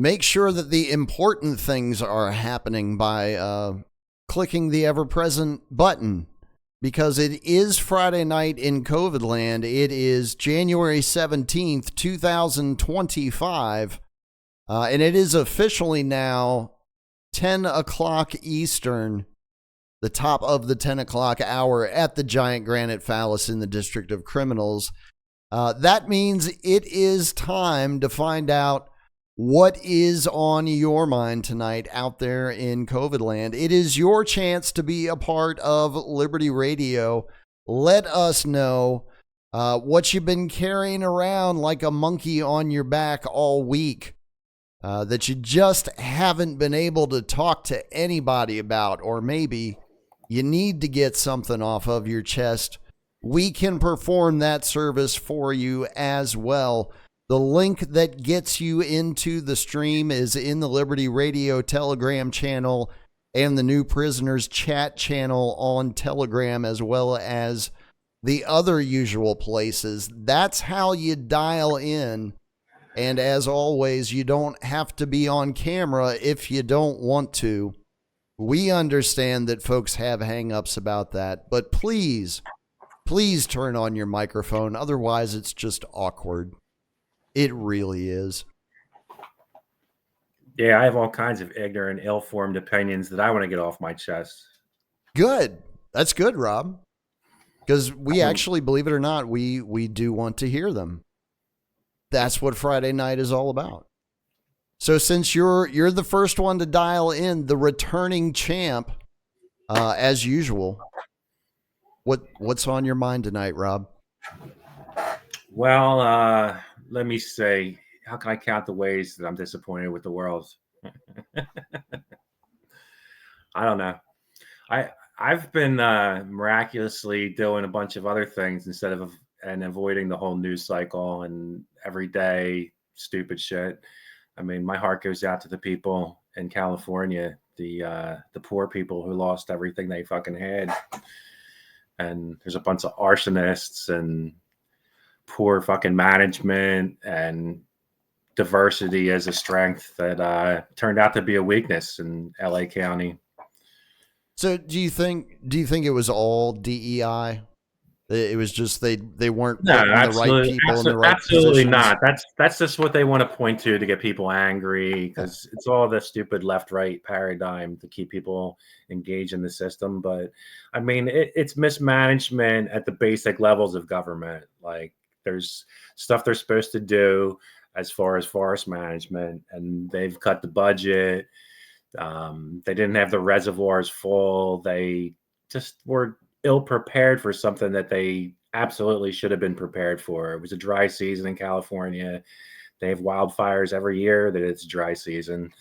make sure that the important things are happening by clicking the ever-present button, because it is Friday night in Covidland. It is January 17th, 2025, and it is officially now 10 o'clock Eastern, the top of the 10 o'clock hour at the Giant Granite Phallus in the District of Criminals. That means it is time to find out what is on your mind tonight out there in Covidland. It is your chance to be a part of Liberty Radio. Let us know what you've been carrying around like a monkey on your back all week that you just haven't been able to talk to anybody about, or maybe you need to get something off of your chest. We can perform that service for you as well. The link that gets you into the stream is in the Liberty Radio Telegram channel and the New Prisoners chat channel on Telegram, as well as the other usual places. That's how you dial in. And as always, you don't have to be on camera if you don't want to. We understand that folks have hang-ups about that, but please turn on your microphone. Otherwise, it's just awkward. It really is. Yeah, I have all kinds of ignorant, ill-formed opinions that I want to get off my chest. Good. That's good, Rob. Because we actually, believe it or not, we do want to hear them. That's what Friday night is all about. So since you're the first one to dial in, the returning champ, as usual, what's on your mind tonight, Rob? Well, let me say, how can I count the ways that I'm disappointed with the world? I don't know. I've been miraculously doing a bunch of other things instead of and avoiding the whole news cycle and everyday stupid shit. I mean, my heart goes out to the people in California, the poor people who lost everything they fucking had. And there's a bunch of arsonists and poor fucking management and diversity as a strength that turned out to be a weakness in LA County. So do you think it was all DEI? It was just they weren't putting the right people in the right absolutely positions? not. That's just what they want to point to get people angry, because it's all the stupid left-right paradigm to keep people engaged in the system. But I mean, it's mismanagement at the basic levels of government. Like, there's stuff they're supposed to do as far as forest management, and they've cut the budget. They didn't have the reservoirs full. They just were ill prepared for something that they absolutely should have been prepared for. It was a dry season in California. They have wildfires every year that it's dry season.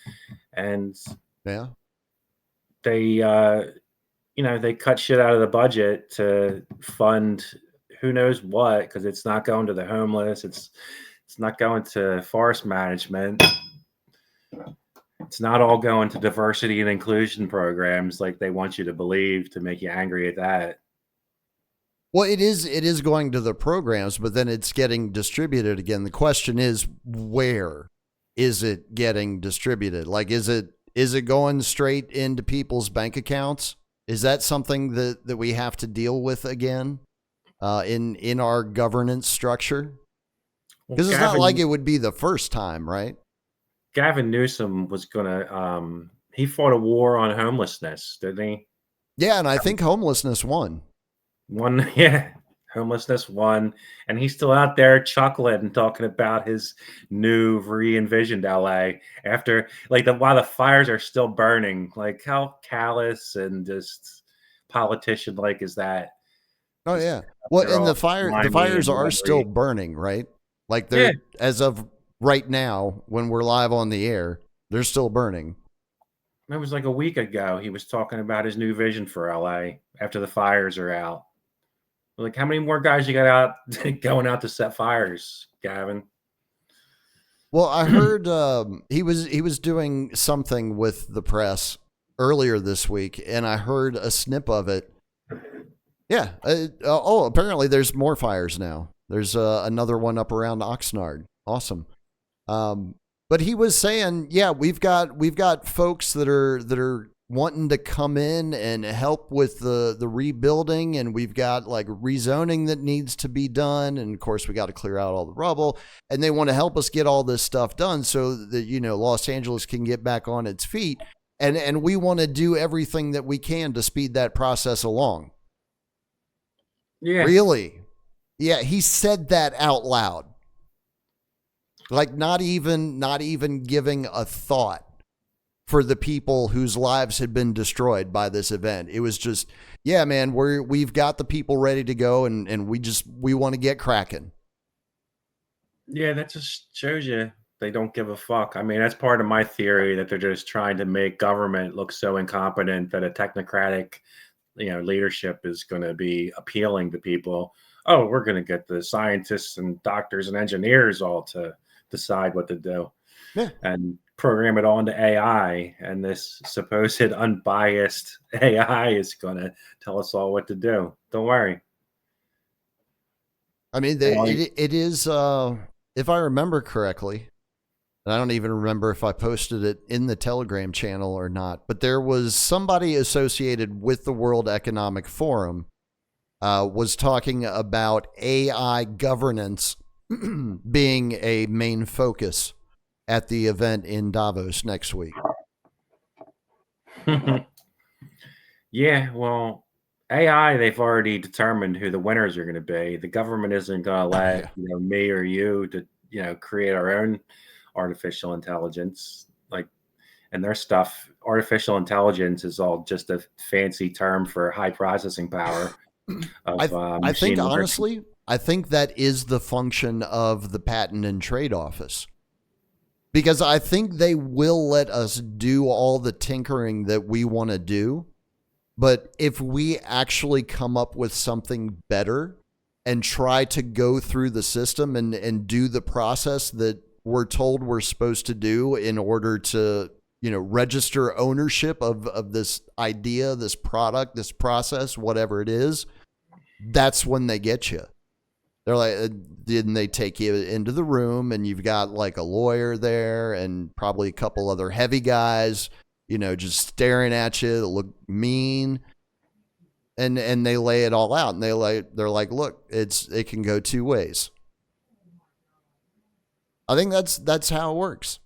And yeah, they they cut shit out of the budget to fund who knows what, because it's not going to the homeless. It's not going to forest management. It's not all going to diversity and inclusion programs like they want you to believe to make you angry at that. Well, it is going to the programs, but then it's getting distributed again. The question is, where is it getting distributed? Like, is it going straight into people's bank accounts? Is that something that we have to deal with again in our governance structure? Because it's not like it would be the first time, right? Gavin Newsom was gonna he fought a war on homelessness, didn't he? Yeah, and I think homelessness won. Homelessness won, and he's still out there chuckling and talking about his new re-envisioned LA after, like, while the fires are still burning. Like, how callous and just politician like is that? Oh yeah. Well, and the fires are still burning, right? Like, they're as of right now, when we're live on the air, they're still burning. It was like a week ago. He was talking about his new vision for LA after the fires are out. Like, how many more guys you got out going out to set fires, Gavin? Well, I heard he was doing something with the press earlier this week, and I heard a snip of it. Yeah. Apparently there's more fires now. There's another one up around Oxnard. Awesome. But he was saying, yeah, we've got folks that are wanting to come in and help with the rebuilding, and we've got like rezoning that needs to be done, and of course we got to clear out all the rubble, and they want to help us get all this stuff done so that Los Angeles can get back on its feet, and we want to do everything that we can to speed that process along. Yeah. Really? Yeah, he said that out loud. Like not even giving a thought for the people whose lives had been destroyed by this event. It was just, yeah, man, we've got the people ready to go, and we want to get cracking. Yeah, that just shows you they don't give a fuck. I mean, that's part of my theory, that they're just trying to make government look so incompetent that a technocratic, leadership is going to be appealing to people. Oh, we're going to get the scientists and doctors and engineers all to decide what to do. Yeah. And program it all into AI, and this supposed unbiased AI is going to tell us all what to do. Don't worry. I mean, it is, if I remember correctly, and I don't even remember if I posted it in the Telegram channel or not, but there was somebody associated with the World Economic Forum was talking about AI governance being a main focus at the event in Davos next week. Yeah, well, AI, they've already determined who the winners are going to be. The government isn't going to let me or you to create our own artificial intelligence. Like, and their stuff, artificial intelligence is all just a fancy term for high processing power of I think machine learning. honestly, I think that is the function of the Patent and Trade Office, because I think they will let us do all the tinkering that we want to do. But if we actually come up with something better and try to go through the system and do the process that we're told we're supposed to do in order to, register ownership of this idea, this product, this process, whatever it is, that's when they get you. They're like, didn't they take you into the room, and you've got like a lawyer there and probably a couple other heavy guys, just staring at you that look mean, and they lay it all out, and they're like, look, it can go two ways. I think that's how it works.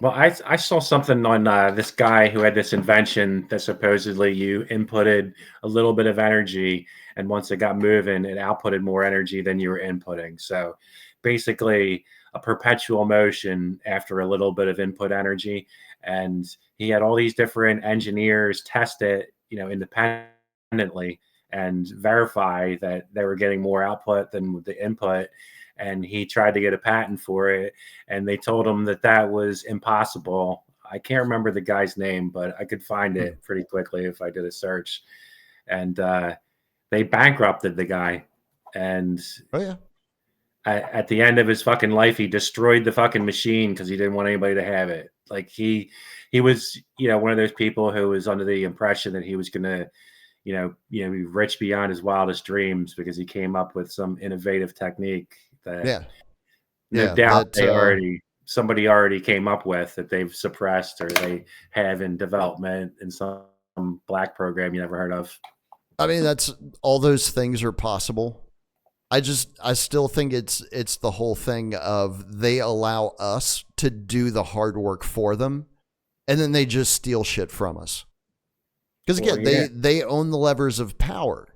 Well, I saw something on this guy who had this invention that supposedly you inputted a little bit of energy, and once it got moving, it outputted more energy than you were inputting. So basically a perpetual motion after a little bit of input energy. And he had all these different engineers test it, independently, and verify that they were getting more output than the input. And he tried to get a patent for it, and they told him that was impossible. I can't remember the guy's name, but I could find it pretty quickly if I did a search. And they bankrupted the guy. And oh yeah, at the end of his fucking life, he destroyed the fucking machine because he didn't want anybody to have it. Like he was, one of those people who was under the impression that he was gonna, be rich beyond his wildest dreams because he came up with some innovative technique that no doubt somebody already came up with, that they've suppressed or they have in development in some black program you never heard of. I mean, that's all those things are possible. I still think it's the whole thing of they allow us to do the hard work for them, and then they just steal shit from us. Because again, they own the levers of power.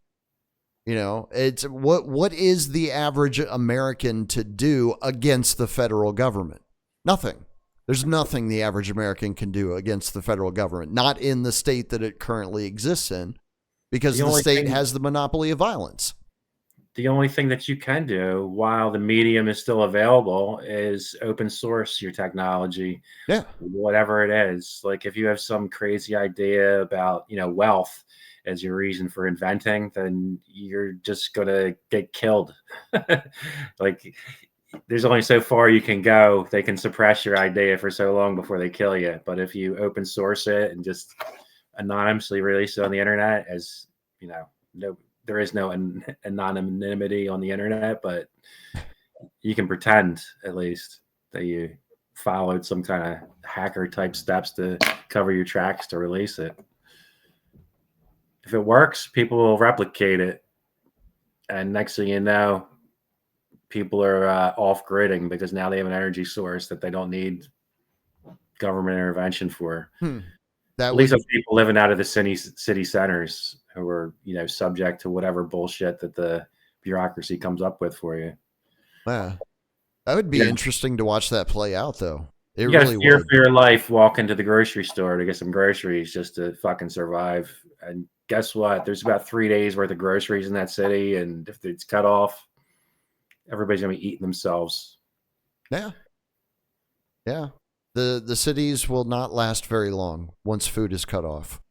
It's what is the average American to do against the federal government? Nothing. There's nothing the average American can do against the federal government, not in the state that it currently exists in, because the state has the monopoly of violence. The only thing that you can do while the medium is still available is open source your technology. Yeah. Whatever it is. Like if you have some crazy idea about, wealth as your reason for inventing, then you're just going to get killed. Like there's only so far you can go. They can suppress your idea for so long before they kill you. But if you open source it and just anonymously release it on the internet, as there is no anonymity on the internet, but you can pretend at least that you followed some kind of hacker type steps to cover your tracks to release it. If it works, people will replicate it, and next thing you know, people are off gridding because now they have an energy source that they don't need government intervention for. That At least would of people living out of the city centers who are, subject to whatever bullshit that the bureaucracy comes up with for you. that would be Yeah. interesting to watch that play out, though. It You got really to fear would. for your life, walk into the grocery store to get some groceries just to fucking survive. And guess what? There's about 3 days worth of groceries in that city, and if it's cut off, everybody's gonna be eating themselves. Yeah. Yeah. The cities will not last very long once food is cut off.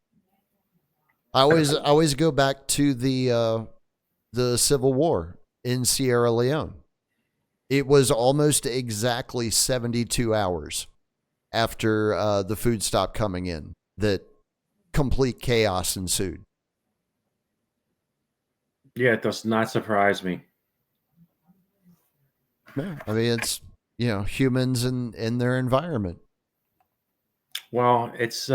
I always go back to the Civil War in Sierra Leone. It was almost exactly 72 hours after the food stopped coming in that complete chaos ensued. Yeah, it does not surprise me. Yeah. I mean, it's, humans in their environment. Well, it's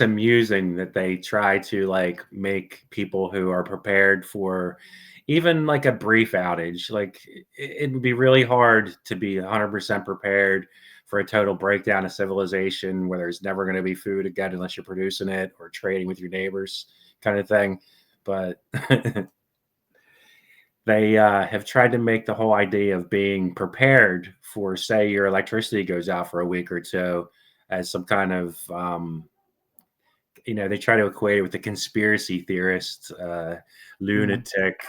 amusing that they try to like make people who are prepared for even like a brief outage. Like it would be really hard to be 100% prepared for a total breakdown of civilization where there's never going to be food again unless you're producing it or trading with your neighbors, kind of thing. But they have tried to make the whole idea of being prepared for, say, your electricity goes out for a week or two as some kind of, they try to equate it with the conspiracy theorists, lunatic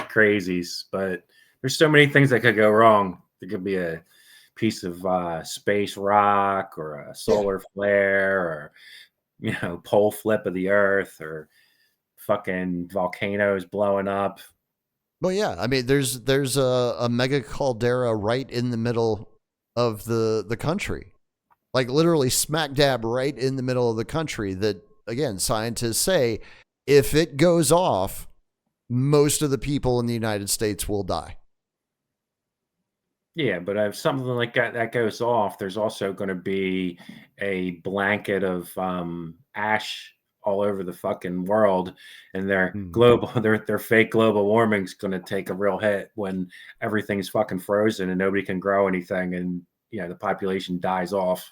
crazies. But there's so many things that could go wrong. There could be a piece of space rock or a solar flare or, pole flip of the earth or fucking volcanoes blowing up. Well, yeah. I mean, there's a mega caldera right in the middle of the country, like literally smack dab right in the middle of the country. That again, scientists say if it goes off, most of the people in the United States will die. Yeah, but if something like that goes off, there's also going to be a blanket of ash all over the fucking world, and their fake global warming's going to take a real hit when everything's fucking frozen and nobody can grow anything, and the population dies off.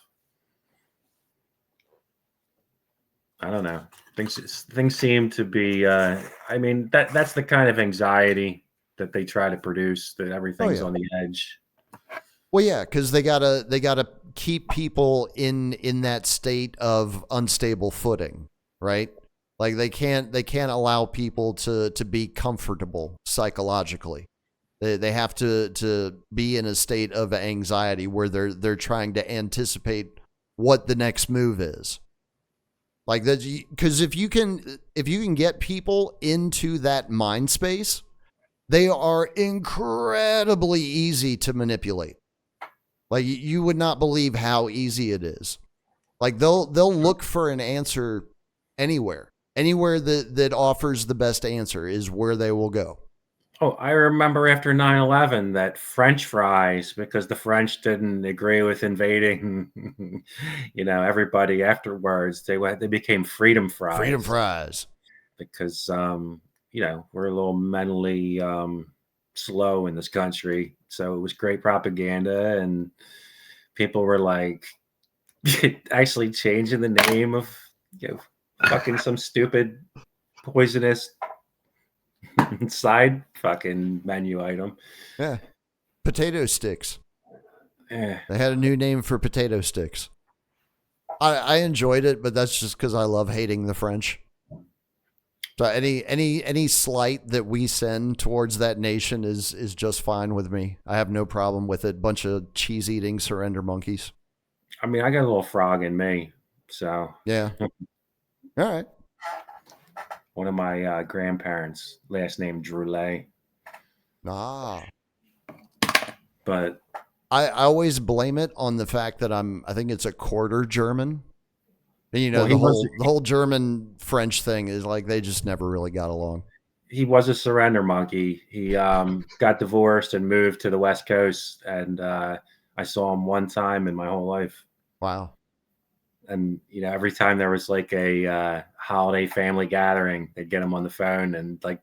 I don't know. Things seem to be. I mean, that's the kind of anxiety that they try to produce. That everything's on the edge. Well, yeah, because they gotta keep people in that state of unstable footing, right? Like they can't allow people to be comfortable psychologically. They have to be in a state of anxiety where they're trying to anticipate what the next move is. Like that, because if you can get people into that mind space, they are incredibly easy to manipulate. Like you would not believe how easy it is. Like they'll look for an answer anywhere. Anywhere that offers the best answer is where they will go. Oh, I remember after 9/11 that French fries, because the French didn't agree with invading, everybody afterwards, they became freedom fries. Freedom fries. Because we're a little mentally slow in this country, so it was great propaganda, and people were like actually changing the name of fucking some stupid poisonous side fucking menu item. Yeah. Potato sticks. Yeah. They had a new name for potato sticks. I enjoyed it, but that's just because I love hating the French. So any slight that we send towards that nation is just fine with me. I have no problem with it. Bunch of cheese eating surrender monkeys. I mean, I got a little frog in me, so yeah. All right. One of my grandparents, last name Droulet. Ah. But I always blame it on the fact that I think it's a quarter German. And the whole German French thing is like they just never really got along. He was a surrender monkey. He got divorced and moved to the West Coast, and I saw them one time in my whole life. Wow. And every time there was like a holiday family gathering, they'd get them on the phone and like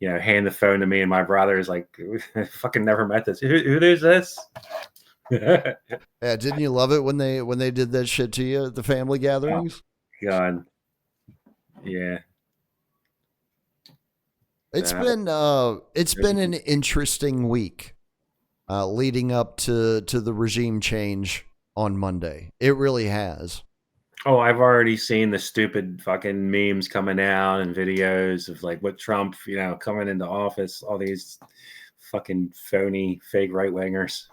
hand the phone to me and my brothers. Like, fucking never met this. Who is this? Yeah, didn't you love it when they did that shit to you at the family Oh gatherings? God, yeah. It's Uh, been an interesting week leading up to the regime change on Monday. It really has. oh, I've already seen the stupid fucking memes coming out and videos of like what Trump, coming into office. All these fucking phony, fake right wingers.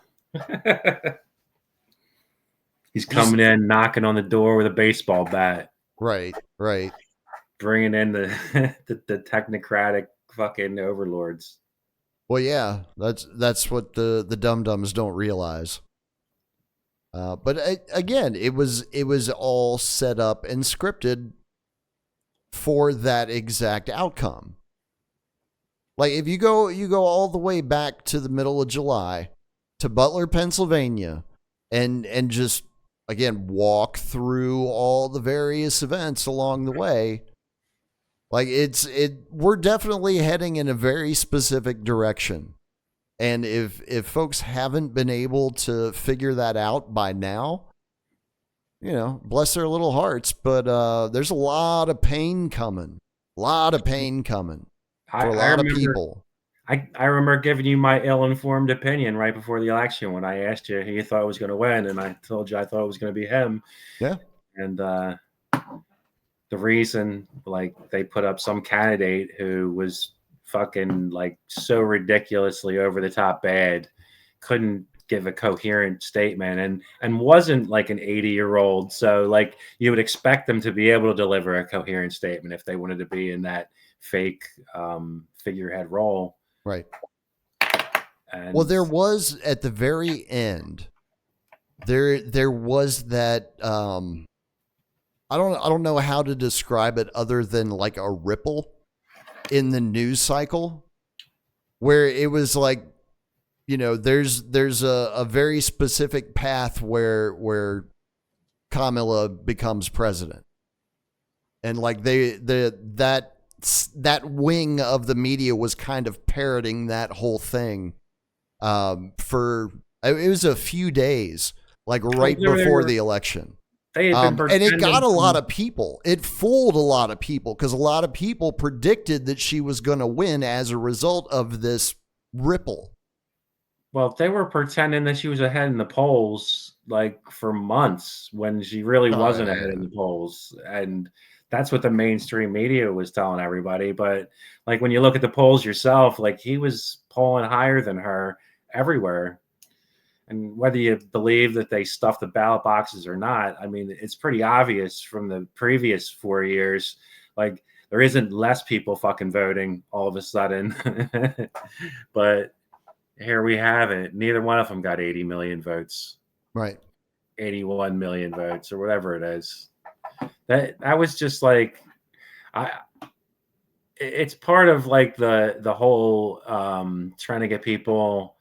He's Just coming in, knocking on the door with a baseball bat, right, right. bringing in the the technocratic fucking overlords. Well, yeah, that's what the dum dums don't realize. But again, it was all set up and scripted for that exact outcome. Like if you go all the way back to the middle of July to Butler, Pennsylvania, and just again walk through all the various events along the way. Like we're definitely heading in a very specific direction. And if folks haven't been able to figure that out by now, bless their little hearts, but there's a lot of pain coming. A lot of pain coming I, for a I lot of remember people. I remember giving you my ill-informed opinion right before the election when I asked you who you thought was going to win, and I told you I thought it was going to be him. Yeah. And the reason, like, they put up some candidate who was fucking like so ridiculously over the top bad, couldn't give a coherent statement, and wasn't like an 80-year-old. So like you would expect them to be able to deliver a coherent statement if they wanted to be in that fake figurehead role. Right. Well, And there was at the very end. There was that. I don't know how to describe it other than like a ripple in the news cycle, where it was like, there's a very specific path where Kamala becomes president, and like that wing of the media was kind of parroting that whole thing for it was a few days, like right before the election. they had been And it got pretending a lot from, of people. It fooled a lot of people because a lot of people predicted that she was going to win as a result of this ripple. well, they were pretending that she was ahead in the polls like for months when she really wasn't ahead in Yeah. the polls. And that's what the mainstream media was telling everybody. But like when you look at the polls yourself, like he was polling higher than her everywhere. And whether you believe that they stuffed the ballot boxes or not, I mean, it's pretty obvious from the previous 4 years. Like there isn't less people fucking voting all of a sudden. But here we have it. Neither one of them got 80 million votes, Right. 81 million votes, or whatever it is. That was just like, I. It's part of like the whole trying to get people,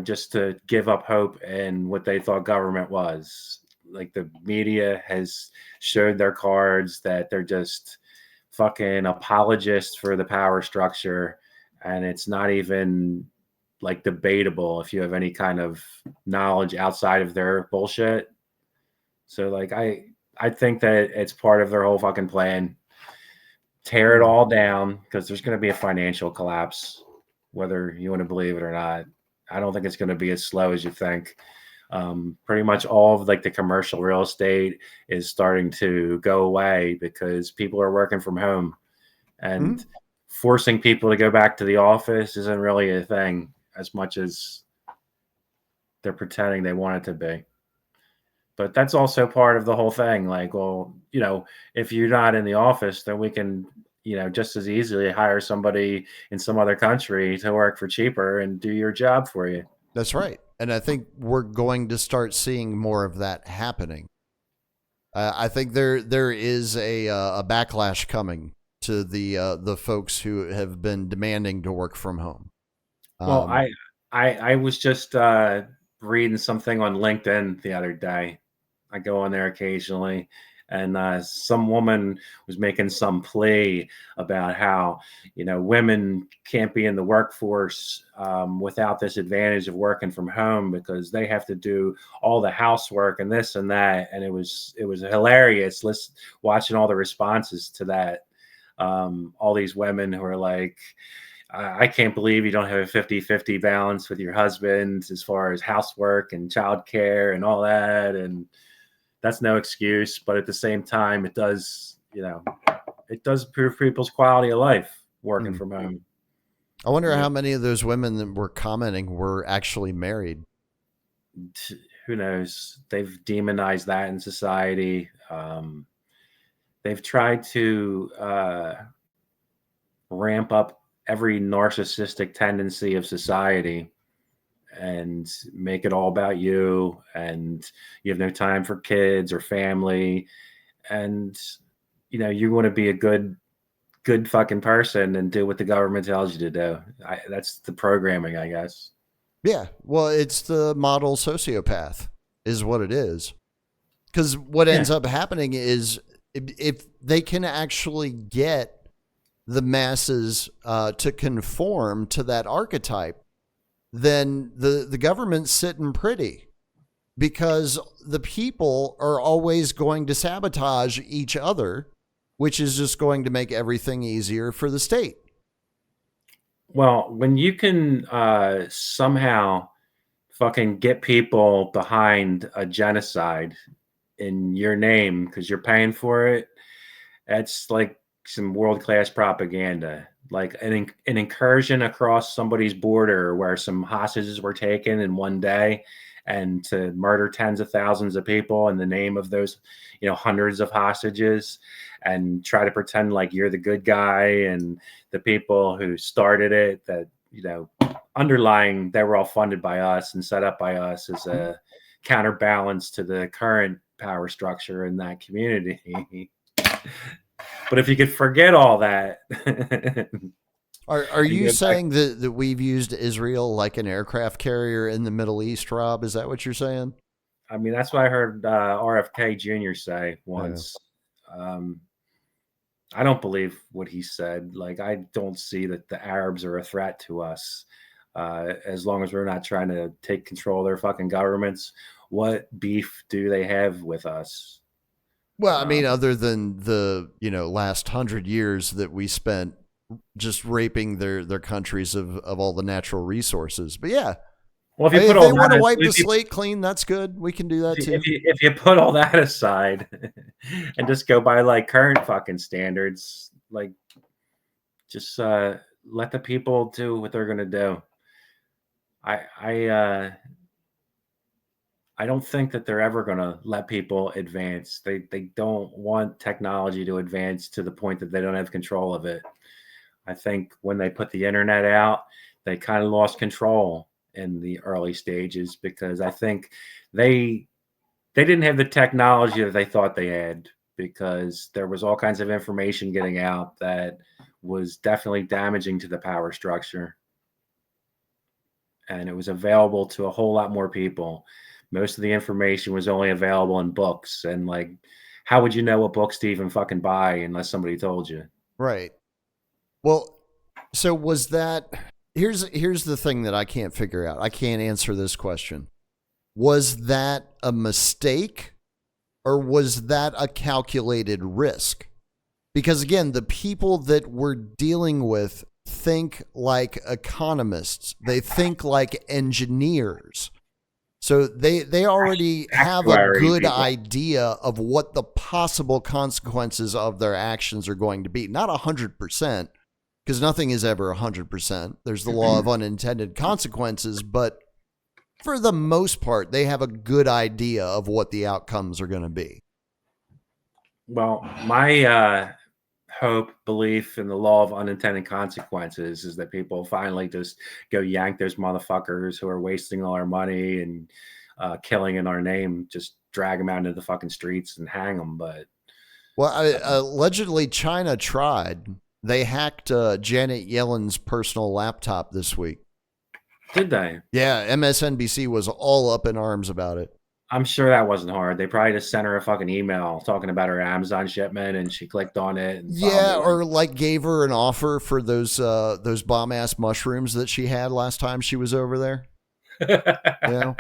just to give up hope in what they thought government was. Like the media has showed their cards that they're just fucking apologists for the power structure, and it's not even like debatable if you have any kind of knowledge outside of their bullshit. So like I think that it's part of their whole fucking plan. Tear it all down because there's going to be a financial collapse, whether you want to believe it or not. I don't think it's going to be as slow as you think. Pretty much all of like the commercial real estate is starting to go away because people are working from home, and forcing people to go back to the office isn't really a thing as much as they're pretending they want it to be. But that's also part of the whole thing. Like, well, if you're not in the office, then we can, just as easily hire somebody in some other country to work for cheaper and do your job for you. That's right. And I think we're going to start seeing more of that happening. I think there is a backlash coming to the folks who have been demanding to work from home. Well, I was just reading something on LinkedIn the other day. I go on there occasionally, and some woman was making some plea about how, women can't be in the workforce without this advantage of working from home because they have to do all the housework and this and that. And it was hilarious watching all the responses to that. All these women who are like, I can't believe you don't have a 50-50 balance with your husband as far as housework and childcare and all that. And that's no excuse. But at the same time, it does improve people's quality of life working from home. I wonder how many of those women that were commenting were actually married. Who knows? They've demonized that in society. They've tried to ramp up every narcissistic tendency of society and make it all about you, and you have no time for kids or family, and you want to be a good fucking person and do what the government tells you to do. That's the programming, I guess. Yeah, well, it's the model sociopath is what it is. Because what ends up happening is if they can actually get the masses to conform to that archetype, then the government's sitting pretty, because the people are always going to sabotage each other, which is just going to make everything easier for the state. Well, when you can somehow fucking get people behind a genocide in your name because you're paying for it, that's like some world-class propaganda. Like an incursion across somebody's border where some hostages were taken in one day, and to murder tens of thousands of people in the name of those, hundreds of hostages, and try to pretend like you're the good guy, and the people who started it, that, underlying, they were all funded by us and set up by us as a counterbalance to the current power structure in that community. But if you could forget all that. Are you saying that we've used Israel like an aircraft carrier in the Middle East, Rob? Is that what you're saying? I mean, that's what I heard RFK Jr. say once. Yeah. I don't believe what he said. Like, I don't see that the Arabs are a threat to us. As long as we're not trying to take control of their fucking governments, what beef do they have with us? Well, I mean, other than the, last 100 years that we spent just raping their countries of all the natural resources. But yeah. Well, if they want to wipe the slate clean, that's good. We can do that too. If you put all that aside and just go by like current fucking standards, like just let the people do what they're gonna do. I don't think that they're ever gonna let people advance. They don't want technology to advance to the point that they don't have control of it. I think when they put the internet out, they kind of lost control in the early stages, because I think they didn't have the technology that they thought they had, because there was all kinds of information getting out that was definitely damaging to the power structure. And it was available to a whole lot more people. Most of the information was only available in books. And like, how would you know what books to even fucking buy unless somebody told you? Right. Well, so was that... Here's the thing that I can't figure out. I can't answer this question. Was that a mistake, or was that a calculated risk? Because again, the people that we're dealing with think like economists. They think like engineers. So they already have a good idea of what the possible consequences of their actions are going to be. Not 100%. Because nothing is ever 100%. There's the law of unintended consequences, but for the most part, they have a good idea of what the outcomes are going to be. Well, my belief in the law of unintended consequences is that people finally just go yank those motherfuckers who are wasting all our money and killing in our name, just drag them out into the fucking streets and hang them. But allegedly, China tried. They hacked Janet Yellen's personal laptop this week. Did they? Yeah, MSNBC was all up in arms about it. I'm sure that wasn't hard. They probably just sent her a fucking email talking about her Amazon shipment, and she clicked on it and followed Yeah, the link. or like gave her an offer for those bomb ass mushrooms that she had last time she was over there. You know,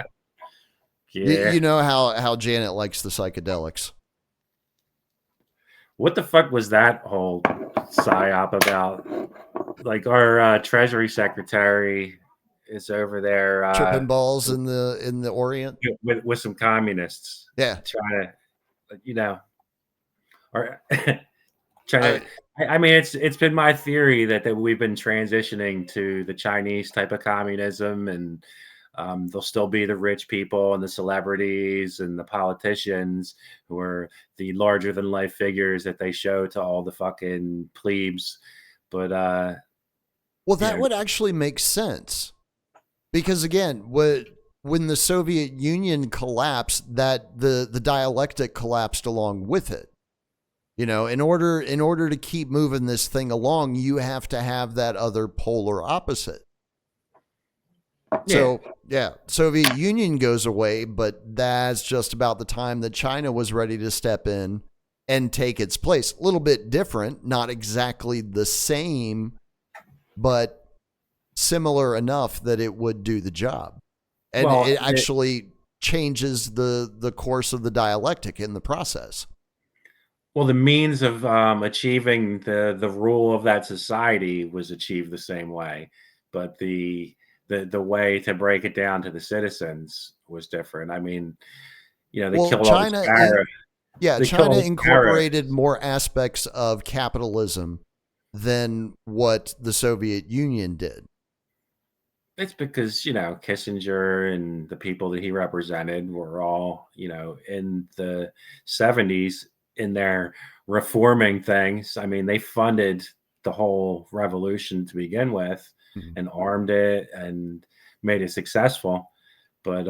you Yeah. know how Janet likes the psychedelics. What the fuck was that whole psyop about? Like our Treasury Secretary is over there Tripping balls in the Orient. with some communists Yeah, trying to, or trying I, to. I mean, it's been my theory that we've been transitioning to the Chinese type of communism, and there'll still be the rich people and the celebrities and the politicians who are the larger than life figures that they show to all the fucking plebes. But well, you that know, would actually make sense because again, when the Soviet Union collapsed, that the dialectic collapsed along with it. You know, in order to keep moving this thing along, you have to have that other polar opposite. yeah. So, yeah, Soviet Union goes away, but that's just about the time that China was ready to step in and take its place. A little bit different, not exactly the same, but similar enough that it would do the job. And Well, it actually changes the course of the dialectic in the process. well, the means of achieving the rule of that society was achieved the same way, but the way to break it down to the citizens was different. I mean, they Well, killed all the sparrows. They killed China all the sparrows. incorporated more aspects of capitalism than what the Soviet Union did. It's because Kissinger and the people that he represented were all in the 70s in their reforming things. I mean, they funded the whole revolution to begin with Mhm. and armed it and made it successful. But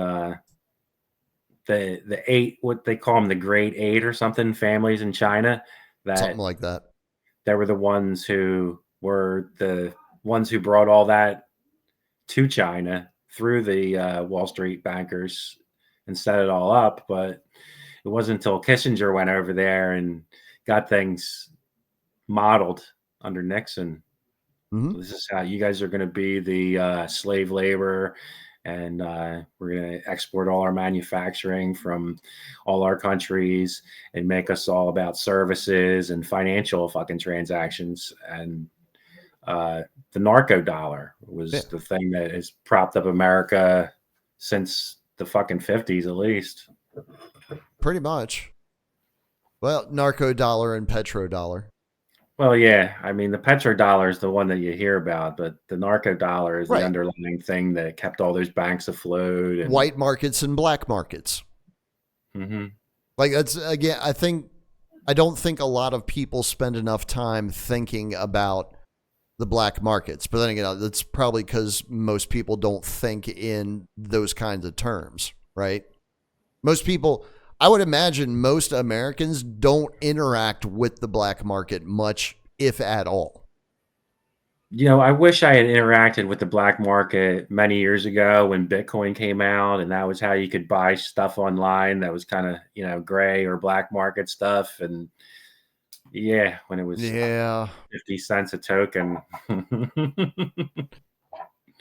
the eight, what they call them, the Great Eight or something, families in China, Something that like that. they were the ones who brought all that to China through the Wall Street bankers and set it all up. But it wasn't until Kissinger went over there and got things modeled under Nixon. Hmm. This is how you guys are going to be the slave labor, and we're going to export all our manufacturing from all our countries and make us all about services and financial fucking transactions. And the narco dollar Yeah, was the thing that has propped up America since the fucking 50s, at least. pretty much. Well, narco dollar and petrodollar. Well, yeah. I mean, the petrodollar is the one that you hear about, but the narco dollar is the Right. underlying thing that kept all those banks afloat. And White markets and black markets. mhm. Like that's again, I don't think a lot of people spend enough time thinking about the black markets. But then again, that's probably because most people don't think in those kinds of terms, right? Most people, I would imagine most Americans don't interact with the black market much, if at all. I wish I had interacted with the black market many years ago when Bitcoin came out, and that was how you could buy stuff online that was kind of, gray or black market stuff. And yeah, when it was Yeah. 50 cents a token.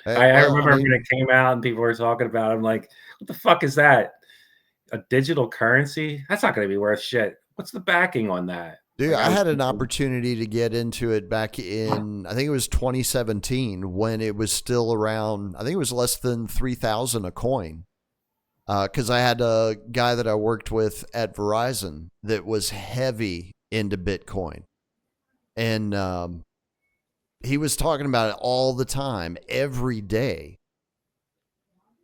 Eh, I well, I remember when mean, it came out and people were talking about it. I'm like, what the fuck is that? A digital currency? That's not going to be worth shit. What's the backing on that? dude, Like, I I was had an thinking, opportunity to get into it back in, I think it was 2017 when it was still around, I think it was less than 3,000 a coin. Because I had a guy that I worked with at Verizon that was heavy into Bitcoin. And he was talking about it all the time, every day.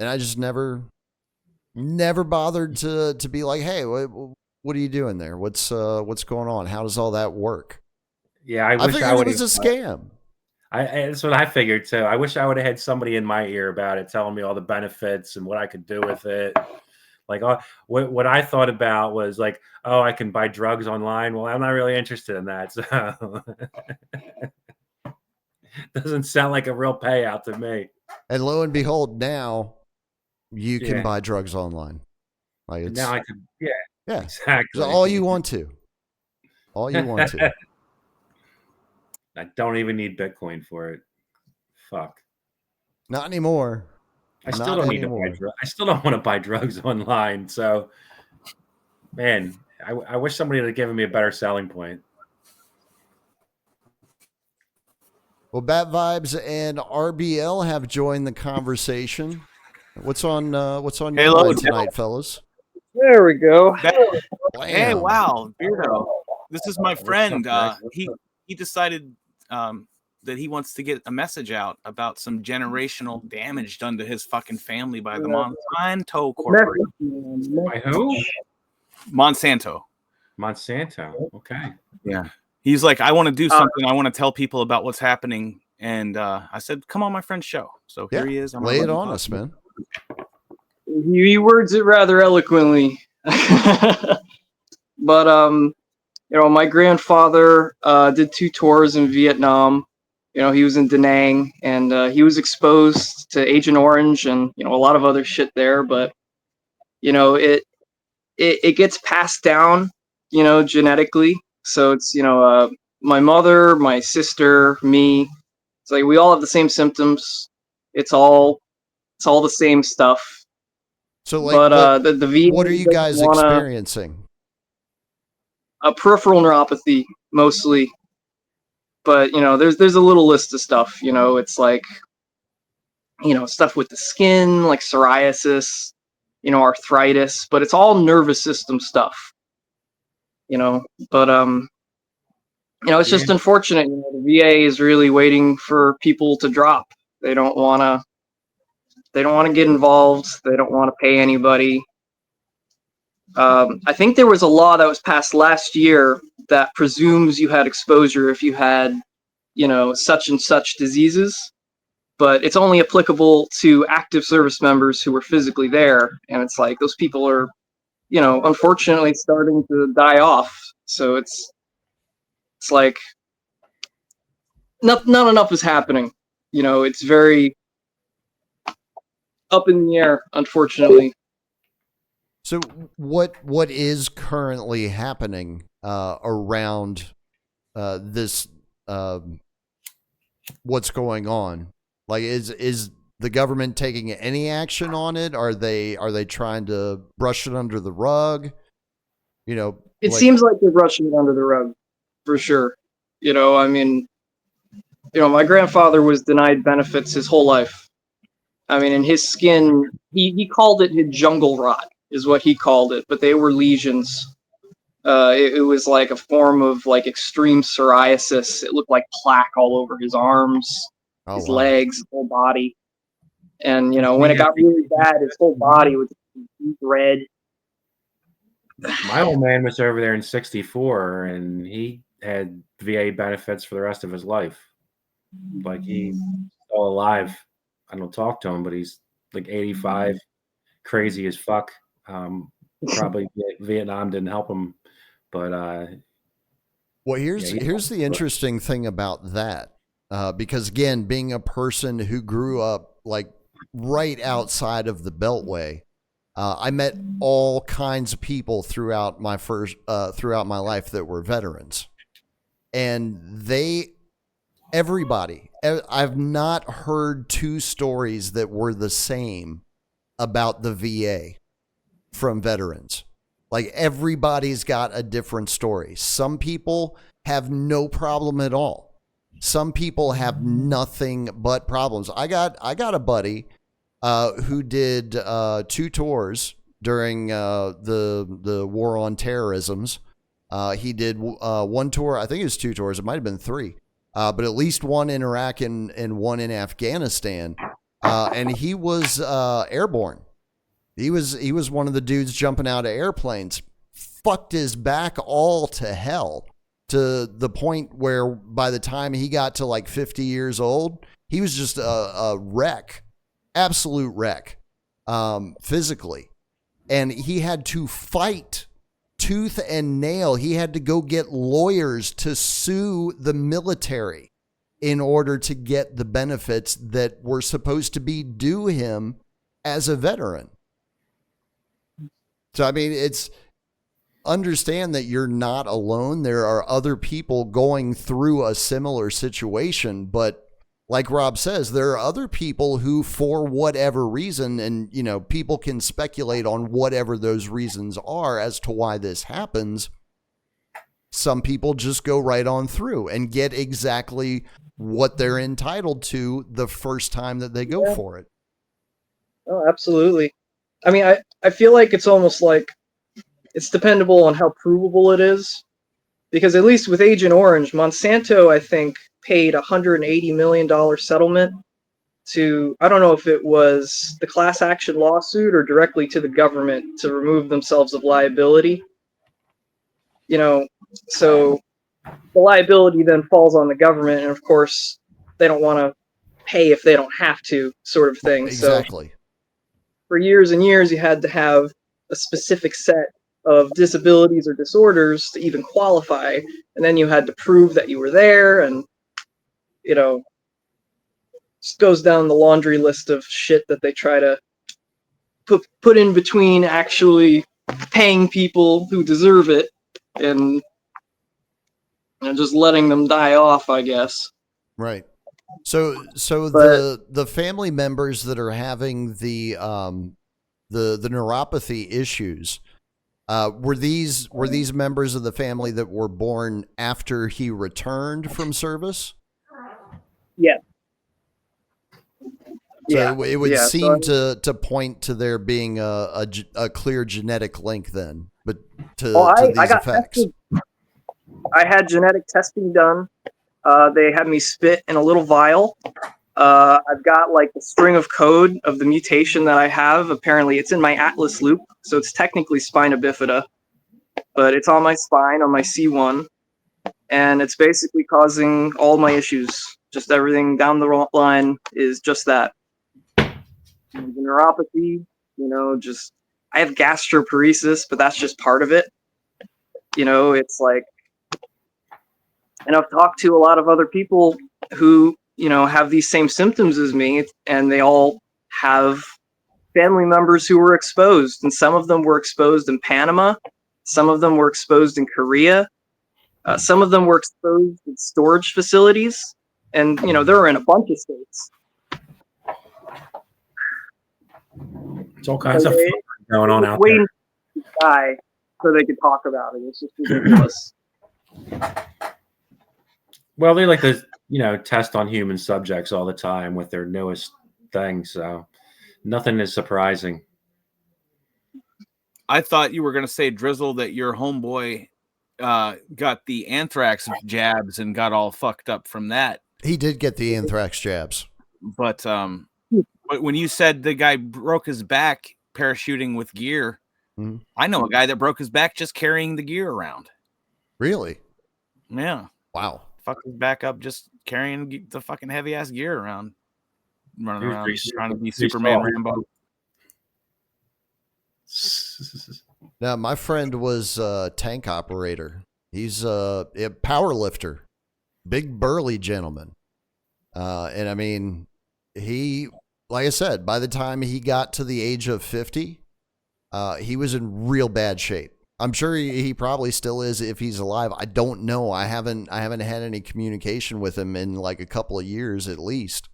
And I just never bothered to be like, hey, what are you doing there? What's going on? How does all that work? yeah, I I wish I figured it would was have. a scam. That's what I figured too. I wish I would have had somebody in my ear about it, telling me all the benefits and what I could do with it. Like, what I thought about was like, oh, I can buy drugs online. Well, I'm not really interested in that, so doesn't sound like a real payout to me. And lo and behold, now you can Yeah. buy drugs online. Like it's Now I could, yeah, yeah, exactly. all you want to, all you want to. I don't even need Bitcoin for it. Fuck. Not anymore. I still Not don't need to buy anymore. drugs. I still don't want to buy drugs online. So, man, I wish somebody had given me a better selling point. Well, Bat Vibes and RBL have joined the conversation. What's on your Hello, mind tonight, fellas? There we go. Hey, Blam. wow, Beardo. This is my friend. up, He decided that he wants to get a message out about some generational damage done to his fucking family by the Monsanto Corporation. By who? Monsanto. Monsanto. Okay. Yeah. He's like, I want to do something. I want to tell people about what's happening. And I said, come on my friend's show. So here he is. I'm Lay gonna it let him on talk. us, man. He words it rather eloquently. But my grandfather did 2 tours in Vietnam. He was in Da Nang, and he was exposed to Agent Orange and a lot of other shit there. But it gets passed down, genetically. So it's my mother, my sister, me. It's like we all have the same symptoms. It's all the same stuff. So, like, But the VA what are you guys experiencing? A peripheral neuropathy mostly. But there's a little list of stuff. It's like stuff with the skin, like psoriasis, arthritis, but it's all nervous system stuff. But it's just unfortunate. The VA is really waiting for people to drop. They don't want to get involved. They don't want to pay anybody. I think there was a law that was passed last year that presumes you had exposure if you had, such and such diseases, but it's only applicable to active service members who were physically there. And it's like those people are, unfortunately starting to die off. So it's like not enough is happening. It's very up in the air, unfortunately. So what is currently happening around this? What's going on? Like, is the government taking any action on it? Are they trying to brush it under the rug? It seems like they're brushing it under the rug, for sure. I mean, my grandfather was denied benefits his whole life. I mean, in his skin, he called it his jungle rot, is what he called it, but they were lesions. It was like a form of like extreme psoriasis. It looked like plaque all over his arms, his legs, whole body. And when it got really bad, his whole body was deep red. My old man was over there in '64, and he had VA benefits for the rest of his life. Like, he's still alive. I don't talk to him, but he's like 85, crazy as fuck. Probably Vietnam didn't help him, but well, here's the interesting thing about that, because again, being a person who grew up like right outside of the Beltway, I met all kinds of people throughout my life that were veterans, and everybody. I've not heard 2 stories that were the same about the VA from veterans. Like, everybody's got a different story. Some people have no problem at all. Some people have nothing but problems. I got a buddy who did 2 tours during the war on terrorisms. He did 1 tour. I think it was 2 tours. It might have been 3. But at least 1 in Iraq and 1 in Afghanistan. And he was airborne. He was one of the dudes jumping out of airplanes. Fucked his back all to hell, to the point where by the time he got to like 50 years old, he was just a wreck, absolute wreck, physically. And he had to fight tooth and nail. He had to go get lawyers to sue the military in order to get the benefits that were supposed to be due him as a veteran. So, I mean, it's understand that you're not alone. There are other people going through a similar situation, but like Rob says, there are other people who, for whatever reason, and you know, people can speculate on whatever those reasons are as to why this happens. Some people just go right on through and get exactly what they're entitled to the first time that they go for it. Oh, absolutely. I mean, I feel like it's almost like it's dependable on how provable it is. Because at least with Agent Orange, Monsanto, I think, paid $180 million settlement to, I don't know if it was the class action lawsuit or directly to the government to remove themselves of liability. You know, so the liability then falls on the government, and of course, they don't want to pay if they don't have to, sort of thing. Exactly. So for years and years, you had to have a specific set of disabilities or disorders to even qualify, and then you had to prove that you were there, and you know, just goes down the laundry list of shit that they try to put in between actually paying people who deserve it and just letting them die off, I guess. Right. So But the family members that are having the neuropathy issues, were these members of the family that were born after he returned from service? yeah. So it would seem so, to point to there being a clear genetic link then, but to I these got effects. tested. I had genetic testing done. They had me spit in a little vial. I've got like the string of code of the mutation that I have. Apparently, it's in my atlas loop, so it's technically spina bifida, but it's on my spine, on my C1, and it's basically causing all my issues. Just everything down the line is just that. The neuropathy, just I have gastroparesis, but that's just part of it. It's like, and I've talked to a lot of other people who, have these same symptoms as me, and they all have family members who were exposed, and some of them were exposed in Panama, some of them were exposed in Korea, some of them were exposed in storage facilities, and they're in a bunch of states. It's all kinds of fun going on out there. To die so they could talk about it. It's just ridiculous. Well, they like to, test on human subjects all the time with their newest thing, so nothing is surprising. I thought you were going to say, Drizzle, that your homeboy got the anthrax jabs and got all fucked up from that. He did get the anthrax jabs. But when you said the guy broke his back parachuting with gear, I know a guy that broke his back just carrying the gear around. Really? Yeah. Wow. Fucked his back up just carrying the fucking heavy ass gear around, running around trying to be Superman Rambo. Now, my friend was a tank operator. He's a power lifter, big burly gentleman. And I mean, he, like I said, by the time he got to the age of 50, he was in real bad shape. I'm sure he probably still is if he's alive. I don't know. I haven't had any communication with him in like a couple of years at least.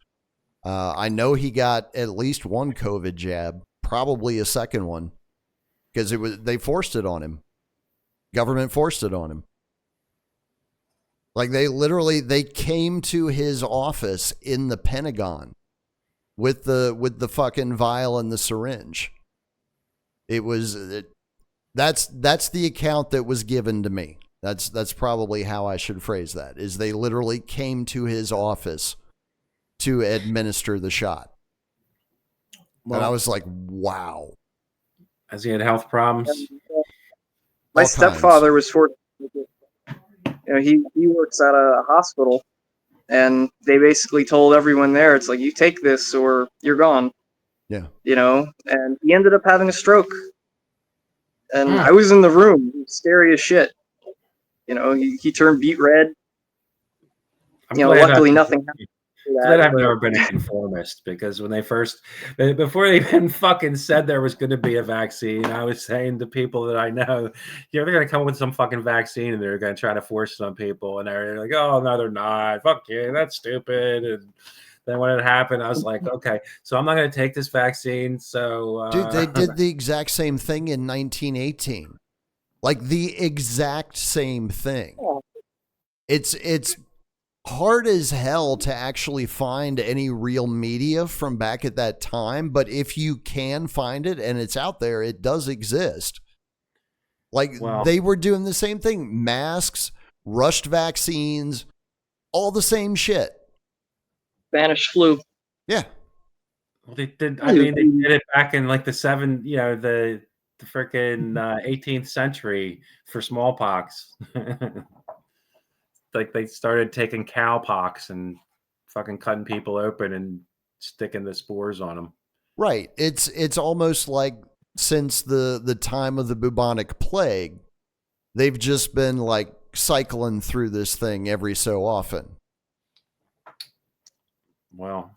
I know he got at least one COVID jab, probably a second one, because they forced it on him. Government forced it on him. Like they came to his office in the Pentagon with the fucking vial and the syringe. That's the account that was given to me. That's probably how I should phrase that, is they literally came to his office to administer the shot. Well, and I was like, wow. Has he had health problems? My stepfather was fortunate. He works at a hospital, and they basically told everyone there, it's like, you take this or you're gone. Yeah. And he ended up having a stroke. And I was in the room. He was scary as shit. He turned beet red. luckily nothing happened. That I've never been a conformist, because when before they even fucking said there was going to be a vaccine, I was saying to people that I know, they're going to come with some fucking vaccine and they're going to try to force it on people, and they're like, oh no, they're not. Fuck you, that's stupid. And then when it happened, I was like, okay, so I'm not going to take this vaccine. So, dude, they did the exact same thing in 1918, like the exact same thing. It's hard as hell to actually find any real media from back at that time, but if you can find it and it's out there, it does exist. Like, they were doing the same thing. Masks, rushed vaccines, all the same shit. Spanish flu. Yeah. Well, they did. I mean, they did it back in like the freaking 18th century for smallpox. Like, they started taking cowpox and fucking cutting people open and sticking the spores on them. Right. It's almost like since the time of the bubonic plague, they've just been like cycling through this thing every so often. Well,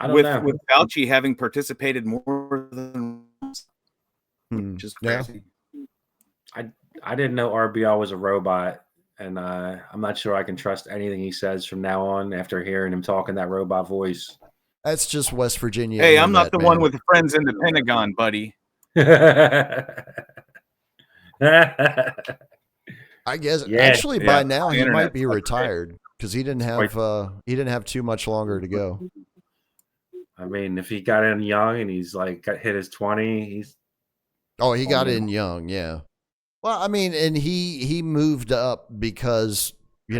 I don't know. With Fauci having participated more than once, which is crazy. Yeah. I didn't know RBL was a robot. And I'm not sure I can trust anything he says from now on after hearing him talk in that robot voice. That's just West Virginia. Hey, I'm not the one with friends in the Pentagon, buddy. I guess actually by now he might be retired, because he didn't have too much longer to go. I mean, if he got in young and he's like hit his 20, he got in young, yeah. Well, I mean, and he moved up because, he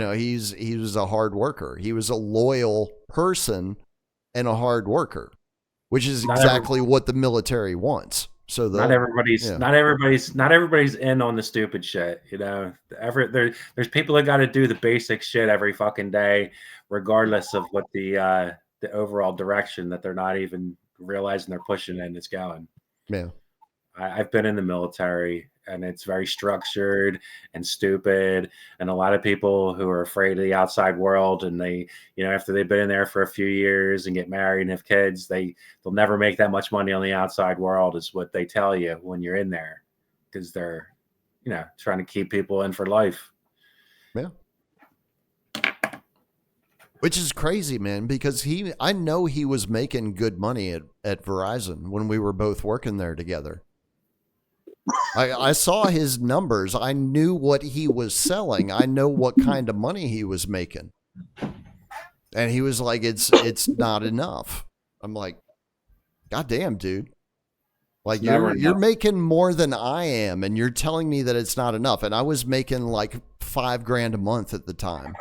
was a hard worker. He was a loyal person and a hard worker, which is exactly what the military wants. So not everybody's in on the stupid shit. There's people that got to do the basic shit every fucking day, regardless of what the overall direction that they're not even realizing they're pushing in is going. Yeah. I've been in the military, and it's very structured and stupid, and a lot of people who are afraid of the outside world, and they, after they've been in there for a few years and get married and have kids, they'll never make that much money on the outside world, is what they tell you when you're in there, because they're, trying to keep people in for life. Yeah. Which is crazy, man, because I know he was making good money at Verizon when we were both working there together. I saw his numbers. I knew what he was selling. I know what kind of money he was making. And he was like, it's not enough. I'm like, God damn, dude. Like, you're making more than I am, and you're telling me that it's not enough. And I was making like $5,000 a month at the time.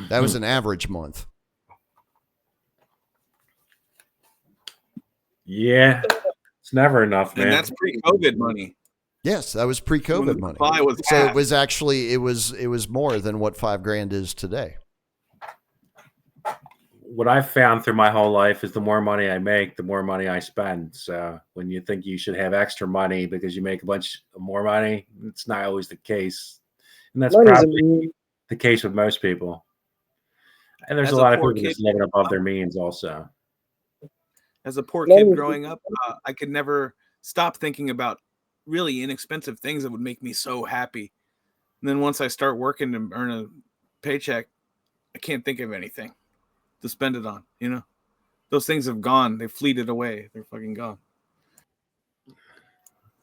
That was an average month. Yeah. It's never enough, man. And that's pre-COVID money. Yes, that was pre-COVID money. So it was actually it was more than what $5,000 is today. What I've found through my whole life is the more money I make, the more money I spend. So when you think you should have extra money because you make a bunch more money, it's not always the case. And that's probably the case with most people. And there's a lot of people just living above their means also. As a poor kid growing up, I could never stop thinking about really inexpensive things that would make me so happy. And then once I start working to earn a paycheck, I can't think of anything to spend it on. Those things have gone. They've fleeted away. They're fucking gone.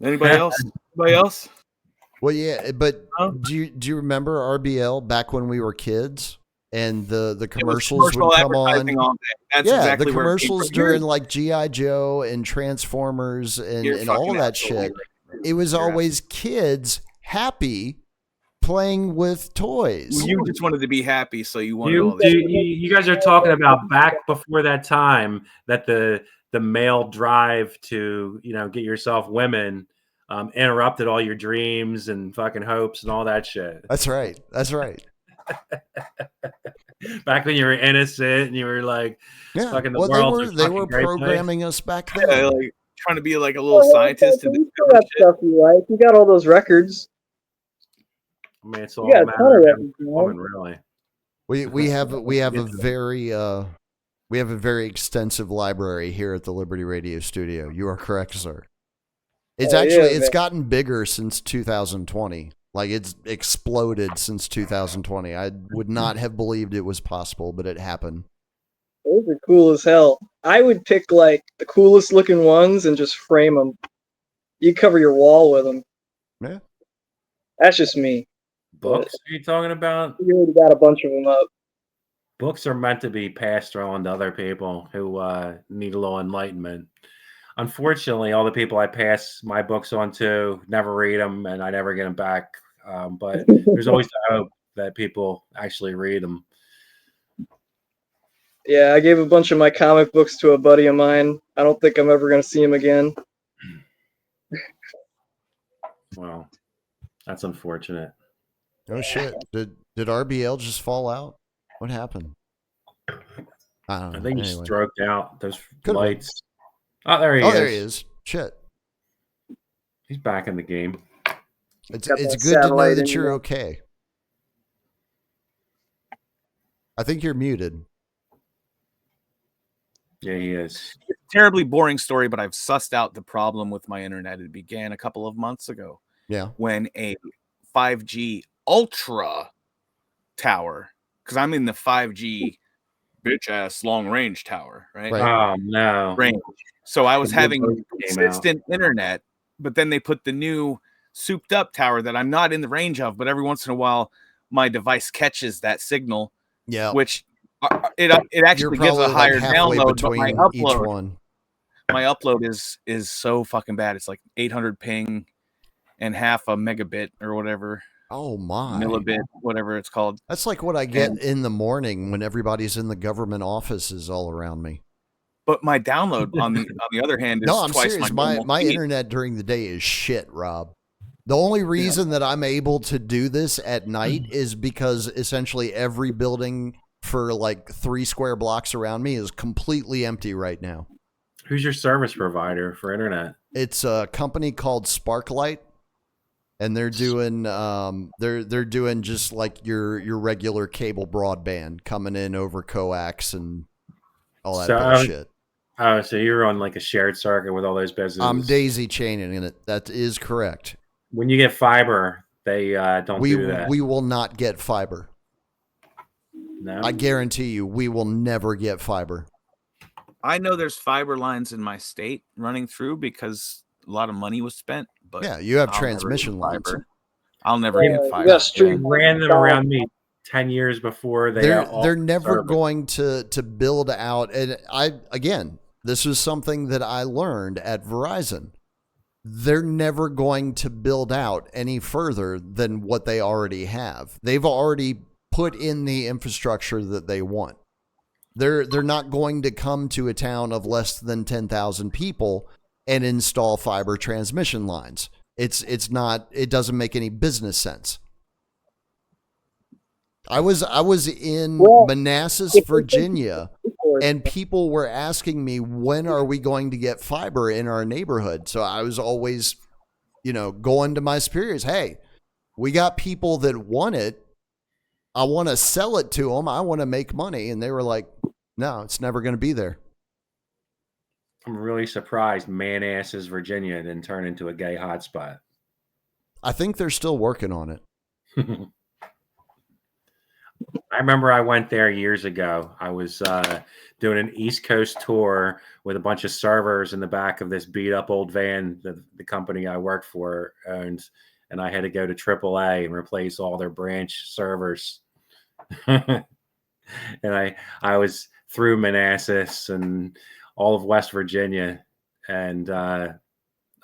Anybody else? Anybody else? Well, yeah, but do you remember RBL back when we were kids? And the commercials would come on. That's exactly the commercials during like G.I. Joe and Transformers and all that shit. It was always kids happy playing with toys. Well, you just wanted to be happy, so you wanted all this. You guys are talking about back before that time that the male drive to get yourself women interrupted all your dreams and fucking hopes and all that shit. That's right. That's right. Back when you were innocent and you were like, fucking the world. They were programming us back then. Yeah, like trying to be like a little scientist. And that stuff you like. You got all those records. I mean, it's all a matter of woman, really. We have a very extensive library here at the Liberty Radio Studio. You are correct, sir. It's gotten bigger since 2020. Like, it's exploded since 2020. I would not have believed it was possible, but it happened. Those are cool as hell. I would pick like the coolest looking ones and just frame them. You cover your wall with them. Yeah. That's just me. Books? Are you talking about? You already got a bunch of them up. Books are meant to be passed on to other people who need a little enlightenment. Unfortunately, all the people I pass my books on to never read them, and I never get them back. But there's always the hope that people actually read them. Yeah, I gave a bunch of my comic books to a buddy of mine. I don't think I'm ever going to see him again. Well, that's unfortunate. Oh shit! Did RBL just fall out? What happened? I don't know. I think he stroked out. Those Could've lights. Oh, there he is. There he is. Shit. He's back in the game. It's good to know that you're okay. I think you're muted. Yeah, he is. Terribly boring story, but I've sussed out the problem with my internet. It began a couple of months ago. Yeah. When a 5G Ultra tower, because I'm in the 5G bitch ass long range tower, right? Oh no. Range. So I was having consistent internet, but then they put the new souped up tower that I'm not in the range of, but every once in a while my device catches that signal. Yeah. Which it actually gives a higher download, but my upload is so fucking bad. It's like 800 ping and half a megabit or whatever. Oh my. Millibit, whatever it's called. That's like what I get in the morning when everybody's in the government offices all around me. But my download on the other hand is twice serious. my My internet during the day is shit, Rob. The only reason that I'm able to do this at night is because essentially every building for like 3 square blocks around me is completely empty right now. Who's your service provider for internet? It's a company called Sparklight, and they're doing they're doing just like your regular cable broadband coming in over coax and all that bullshit. Oh, so you're on like a shared circuit with all those businesses. I'm daisy chaining in it. That is correct. When you get fiber, they don't do that. We will not get fiber. No? I guarantee you, we will never get fiber. I know there's fiber lines in my state running through because a lot of money was spent. But yeah, you have transmission lines. I'll never get fiber. They ran them around me 10 years before they're never going to build out. And this is something that I learned at Verizon. They're never going to build out any further than what they already have. They've already put in the infrastructure that they want. They're not going to come to a town of less than 10,000 people and install fiber transmission lines. It doesn't make any business sense. I was in Manassas, Virginia, and people were asking me, when are we going to get fiber in our neighborhood? So I was always, going to my superiors. Hey, we got people that want it. I want to sell it to them. I want to make money. And they were like, no, it's never going to be there. I'm really surprised Manassas, Virginia didn't turn into a gay hotspot. I think they're still working on it. I remember I went there years ago. I was doing an East Coast tour with a bunch of servers in the back of this beat up old van that the company I worked for owned. And I had to go to AAA and replace all their branch servers. And I was through Manassas and all of West Virginia. And I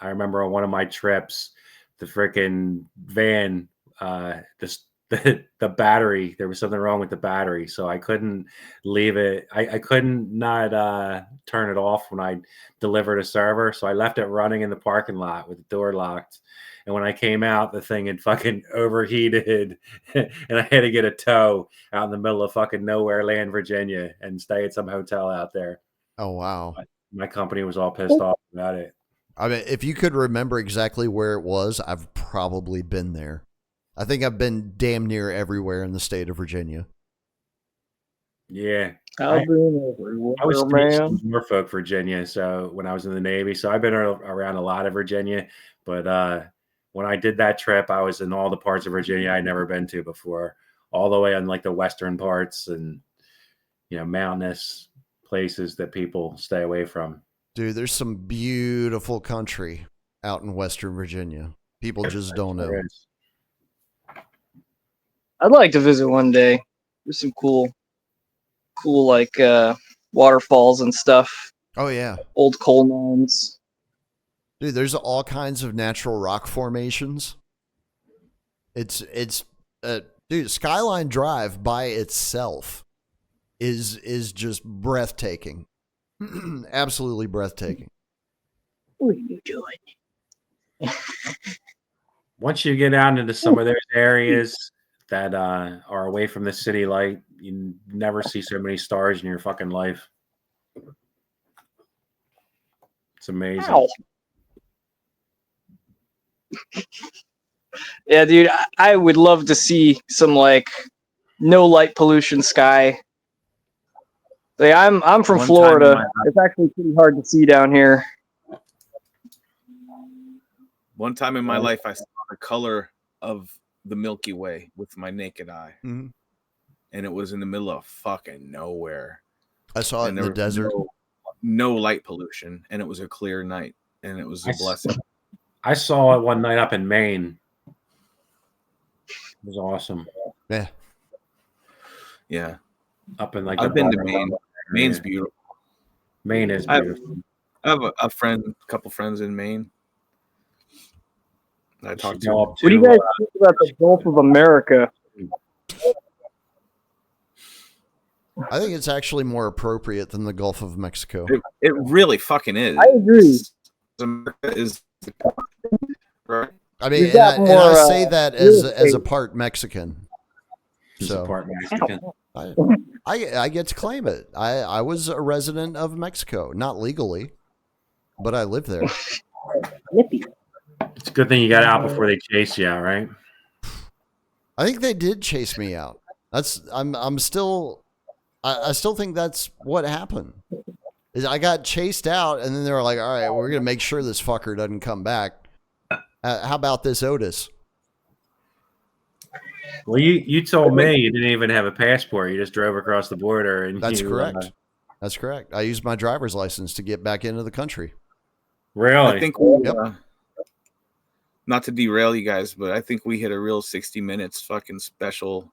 remember on one of my trips, the freaking van, the battery, there was something wrong with the battery. So I couldn't leave it. I couldn't not turn it off when I delivered a server. So I left it running in the parking lot with the door locked. And when I came out, the thing had fucking overheated and I had to get a tow out in the middle of fucking nowhere land, Virginia, and stay at some hotel out there. Oh, wow. My company was all pissed off about it. I mean, if you could remember exactly where it was, I've probably been there. I think I've been damn near everywhere in the state of Virginia. Yeah. I've been I was everywhere, stationed man. in Norfolk, Virginia. So when I was in the Navy, so I've been around a lot of Virginia. But when I did that trip, I was in all the parts of Virginia I'd never been to before, all the way on like the western parts and mountainous places that people stay away from. Dude, there's some beautiful country out in Western Virginia. People just don't know. I'd like to visit one day. There's some cool like waterfalls and stuff. Oh yeah, old coal mines. dude. There's all kinds of natural rock formations. It's dude. Skyline Drive by itself is just breathtaking. Absolutely breathtaking. What are you doing? Once you get out into some of those areas that are away from the city light, you never see so many stars in your fucking life. It's amazing. Ow. Yeah, dude, I would love to see some like no light pollution sky. Like, I'm from Florida. It's actually pretty hard to see down here. One time in my life, I saw the color of the Milky Way with my naked eye, and it was in the middle of fucking nowhere. I saw it in the desert. No light pollution, and it was a clear night, and it was a blessing. I saw it one night up in Maine. It was awesome. Yeah. Up in like I've been to Maine. Maine's beautiful. Maine is beautiful. I have a couple friends in Maine. I talked to. What do you guys think about the Gulf of America? I think it's actually more appropriate than the Gulf of Mexico. It really fucking is. I agree. America is right. I mean, and I say that as a part Mexican. So part Mexican. I get to claim it. I was a resident of Mexico, not legally, but I lived there. It's a good thing you got out before they chase you out, right? I think they did chase me out. I still think that's what happened. Is I got chased out, and then they were like, "All right, we're gonna make sure this fucker doesn't come back." How about this, Otis? Well, you told me you didn't even have a passport. You just drove across the border, and that's correct. That's correct. I used my driver's license to get back into the country. Really? I think not to derail you guys, but I think we hit a real 60 minutes fucking special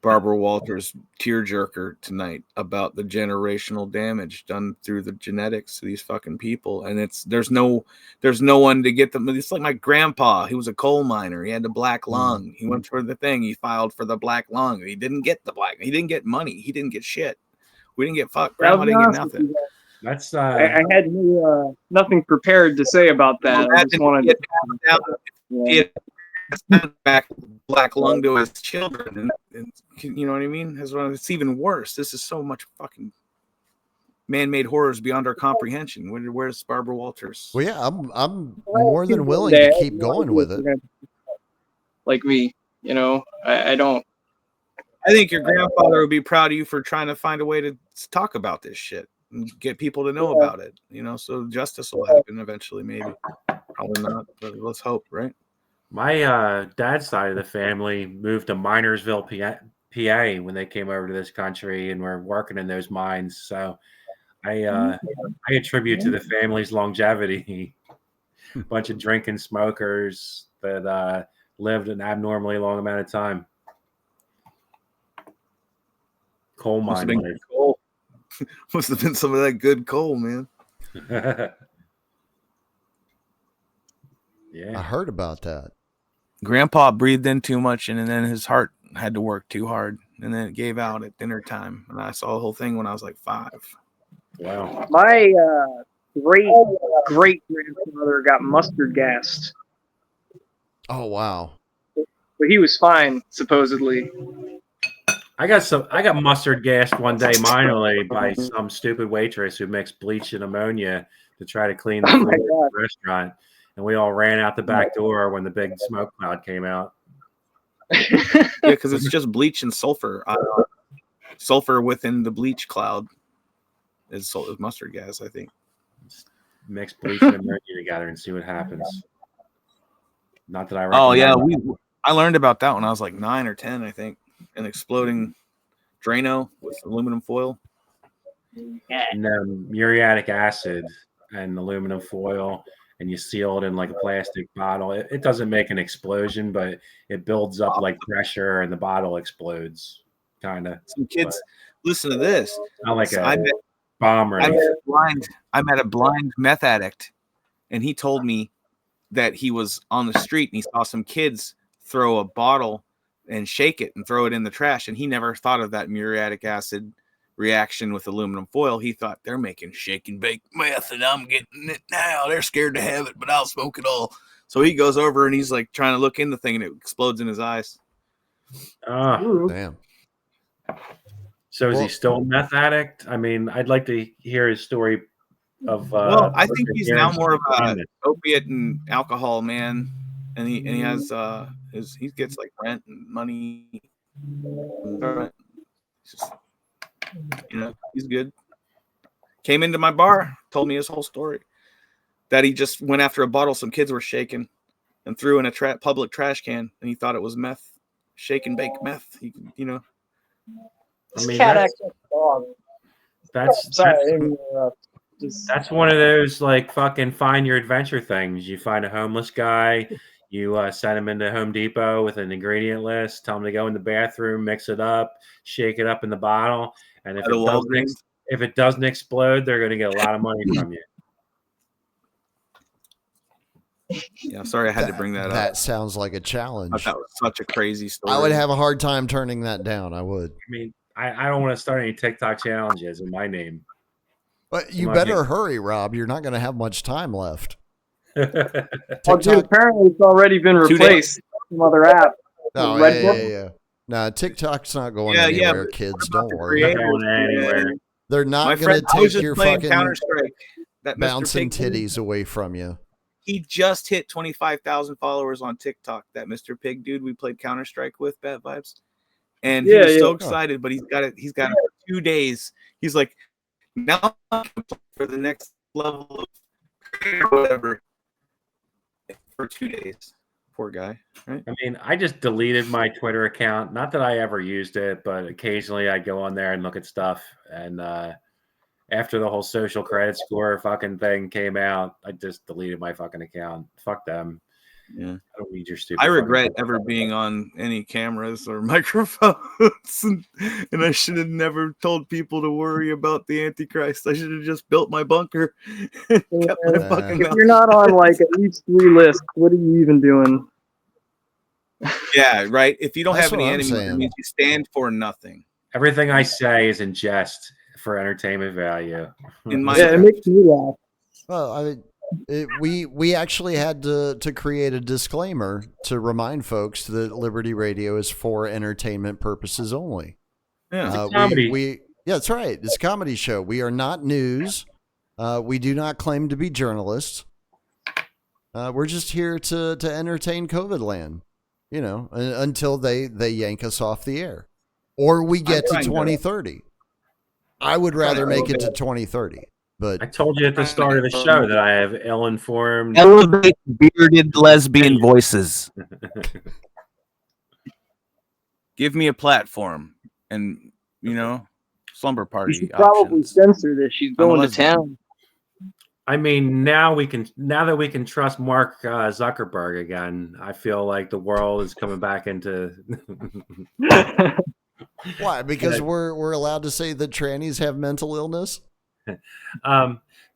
Barbara Walters tearjerker tonight about the generational damage done through the genetics of these fucking people. And there's no one to get them. It's like my grandpa. He was a coal miner. He had the black lung. He went for the thing. He filed for the black lung. He didn't get the black. He didn't get money. He didn't get shit. We didn't get fucked. Grandma didn't get nothing. That's I had nothing prepared to say about that. I just wanted to back black lung to his children, and you know what I mean? It's even worse. This is so much fucking man-made horrors beyond our comprehension. Where's Barbara Walters? Well, yeah, I'm more than willing to keep going with it. Like me, I don't. I think your grandfather would be proud of you for trying to find a way to talk about this shit and get people to know about it. So justice will happen eventually. Maybe, probably not, but let's hope, right? My dad's side of the family moved to Minersville, PA, when they came over to this country and were working in those mines. So I attribute to the family's longevity. A bunch of drinking smokers that lived an abnormally long amount of time. Coal mine life. Coal. Must have been some of that good coal, man. Yeah, I heard about that. Grandpa breathed in too much, and then his heart had to work too hard, and then it gave out at dinner time. And I saw the whole thing when I was like 5. Wow. My great grandfather got mustard gassed. Oh wow. But he was fine, supposedly. I got mustard gassed one day minorly by some stupid waitress who mixed bleach and ammonia to try to clean the floor of the restaurant. And we all ran out the back door when the big smoke cloud came out. Yeah, because it's just bleach and sulfur. sulfur within the bleach cloud is mustard gas, I think. Mix bleach and ammonia together and see what happens. Not that I recommend. Oh yeah, I learned about that when I was like 9 or 10, I think. An exploding Drano with aluminum foil. And muriatic acid and aluminum foil, and you seal it in like a plastic bottle. It doesn't make an explosion, but it builds up like pressure, and the bottle explodes. Kind of. Some kids, listen to this. Not like a bomb or anything. I met a blind meth addict, and he told me that he was on the street and he saw some kids throw a bottle and shake it and throw it in the trash, and he never thought of that muriatic acid reaction with aluminum foil. He thought they're making shake and bake meth and I'm getting it now. They're scared to have it, but I'll smoke it all. So he goes over and he's like trying to look in the thing and it explodes in his eyes. Damn. So is he still a meth addict? I mean, I'd like to hear his story of I think he's now more of a opiate and alcohol man, and he has he gets like rent and money. Just, he's good. Came into my bar, told me his whole story. That he just went after a bottle some kids were shaking and threw in a public trash can, and he thought it was meth, shake and bake meth. I mean, that's one of those like fucking find your adventure things. You find a homeless guy, you send him into Home Depot with an ingredient list, tell him to go in the bathroom, mix it up, shake it up in the bottle, and if it doesn't explode, they're going to get a lot of money from you. Yeah, sorry I had to bring that up. That sounds like a challenge. That was such a crazy story. I would have a hard time turning that down. I would. I mean, I don't want to start any TikTok challenges in my name. But you better hurry, Rob. You're not going to have much time left. TikTok, dude, apparently it's already been replaced by some other app. Oh, yeah. No, TikTok's not going anywhere, kids. Don't worry. Not going anywhere. They're not going to take your fucking that bouncing titties away from you. He just hit 25,000 followers on TikTok. That Mr. Pig dude we played Counter-Strike with, Bad Vibes. And he was so excited, but he's got it for 2 days. He's like, now for the next level of or whatever for 2 days. Poor guy, right? I mean, I just deleted my Twitter account. Not that I ever used it, but occasionally I go on there and look at stuff. And after the whole social credit score fucking thing came out, I just deleted my fucking account. Fuck them. Yeah, I don't need your stupid. I regret ever being on any cameras or microphones, and I should have never told people to worry about the Antichrist. I should have just built my bunker. And kept my fucking if you're not on like at least 3 lists, what are you even doing? Yeah, right. If you don't That's have any what I'm enemies, saying. it means you stand for nothing. Everything I say is in jest for entertainment value. It makes me laugh. Well, we actually had to create a disclaimer to remind folks that Liberty Radio is for entertainment purposes only. Yeah, comedy. Yeah, that's right. It's a comedy show. We are not news. We do not claim to be journalists. We're just here to entertain covidland, until they yank us off the air, or we get to 2030. I would rather make it to 2030. But I told you at the start of the show that I have ill-informed, elevate bearded lesbian voices. Give me a platform, and slumber party. You should probably censor this. She's going to town. I mean, now that we can trust Mark Zuckerberg again, I feel like the world is coming back into. Why? Because we're allowed to say that trannies have mental illness.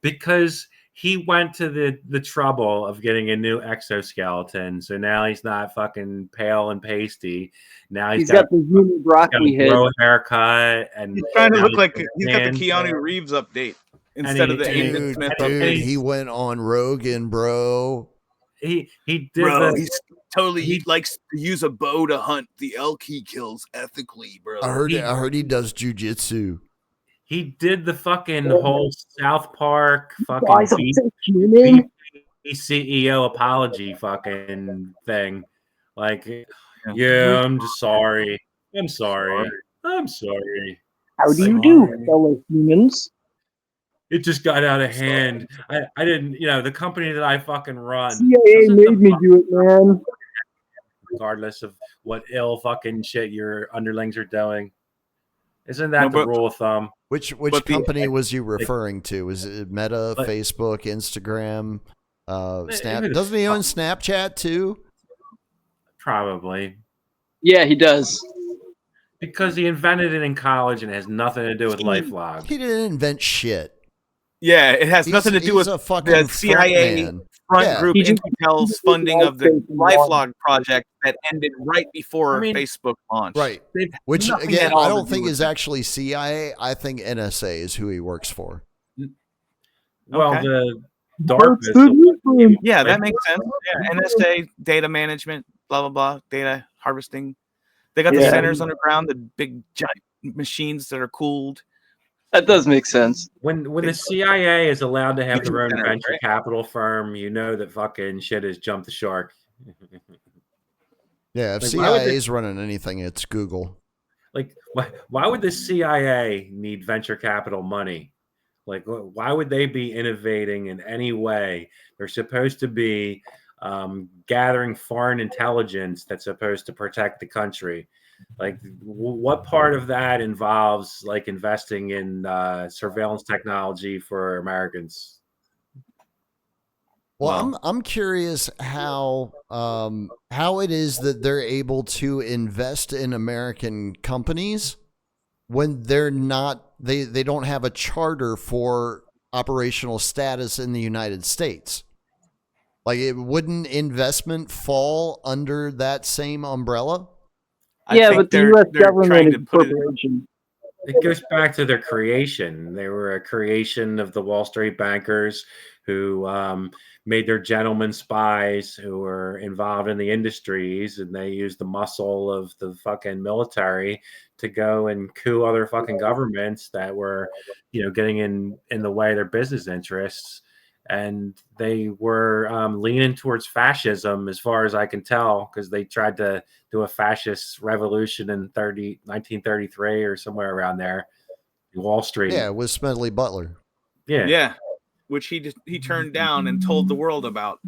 Because he went to the trouble of getting a new exoskeleton, so now he's not fucking pale and pasty. Now he's got the uni broccoli head, haircut, and he's trying to look like he's got the Keanu Reeves update instead of the Aiden Smith update. He went on Rogan, bro. He did. Bro, he likes to use a bow to hunt the elk he kills ethically, bro. I heard he does jujitsu. He did the fucking whole South Park fucking CEO apology fucking thing. Like, yeah, I'm just sorry. I'm sorry. How do you do, fellow humans? It just got out of hand. I didn't, the company that I fucking run. CIA made me do it, man. Regardless of what ill fucking shit your underlings are doing. Isn't that the rule of thumb? Which company was you referring to? Was it Meta, Facebook, Instagram, Snap? Doesn't he own Snapchat too? Probably. Yeah, he does. Because he invented it in college and it has nothing to do with LifeLog. He didn't invent shit. Yeah, it has nothing to do with the CIA front group Intel's funding of the LifeLog project that ended right before Facebook launched. Right. Which, again, I don't think is actually CIA. I think NSA is who he works for. Well, the DARPA. Yeah, that makes sense. Yeah, NSA, data management, blah, blah, blah, data harvesting. They got the centers underground, the big giant machines that are cooled. That does make sense. When the CIA is allowed to have their own venture capital firm, you know that fucking shit has jumped the shark. Yeah, if CIA is running anything, it's Google. Like, why would the CIA need venture capital money? Like, why would they be innovating in any way? They're supposed to be gathering foreign intelligence that's supposed to protect the country. Like, what part of that involves like investing in surveillance technology for Americans? Well, I'm curious how it is that they're able to invest in American companies when they're not they don't have a charter for operational status in the United States. Like, wouldn't investment fall under that same umbrella? Yeah, but the U.S. government is a corporation. It goes back to their creation. They were a creation of the Wall Street bankers who made their gentlemen spies who were involved in the industries, and they used the muscle of the fucking military to go and coup other fucking governments that were, getting in the way of their business interests. And they were leaning towards fascism, as far as I can tell, because they tried to do a fascist revolution in 1933 or somewhere around there, Wall Street. Yeah, with Smedley Butler. Yeah, which he turned down and told the world about.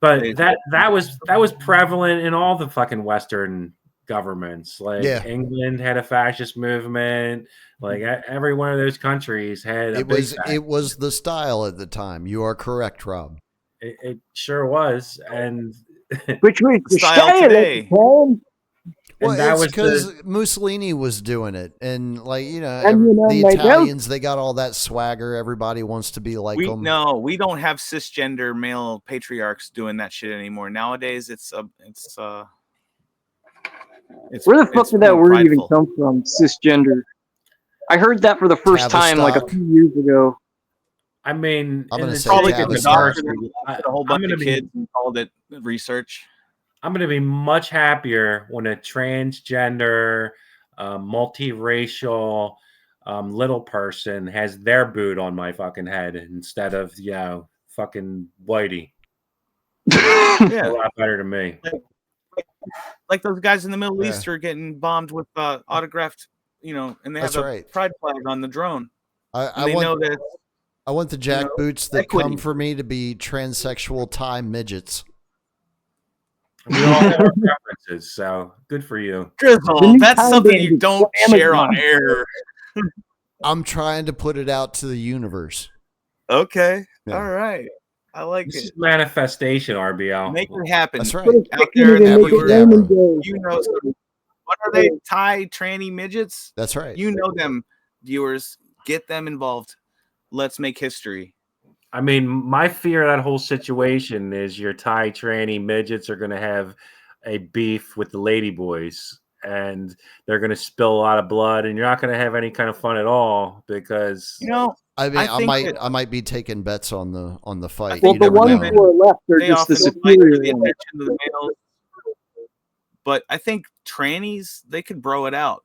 But that was prevalent in all the fucking Western governments. Like, England had a fascist movement. Like, every one of those countries had it was the style at the time. You are correct, Rob. It sure was. And which was the style today. Well, it's because Mussolini was doing it, and the Italians, they got all that swagger. Everybody wants to be like them. No, we don't have cisgender male patriarchs doing that shit anymore. Nowadays, it's where the fuck did that word even come from? Cisgender. I heard that for the first time like a few years ago. I mean, I'm going to say a whole bunch of kids and called it research. I'm going to be much happier when a transgender, multiracial little person has their boot on my fucking head instead of, fucking Whitey. Yeah. A lot better to me. Like those guys in the Middle East are getting bombed with autographed, and they have a pride flag on the drone. I want the jackboots that come for me to be transsexual Thai midgets. We all have our preferences, so good for you. Drizzle, that's something you don't share on air. I'm trying to put it out to the universe. Okay. Yeah. All right. I like this is manifestation, RBL. Make it happen. That's right. Out there in the what are they? Thai tranny midgets? That's right. You know them, viewers. Get them involved. Let's make history. I mean, my fear of that whole situation is your Thai tranny midgets are going to have a beef with the ladyboys, and they're going to spill a lot of blood, and you're not going to have any kind of fun at all because I mean, I might be taking bets on the fight. Well, the ones who are left are just the superior ones. But I think trannies, they could bro it out,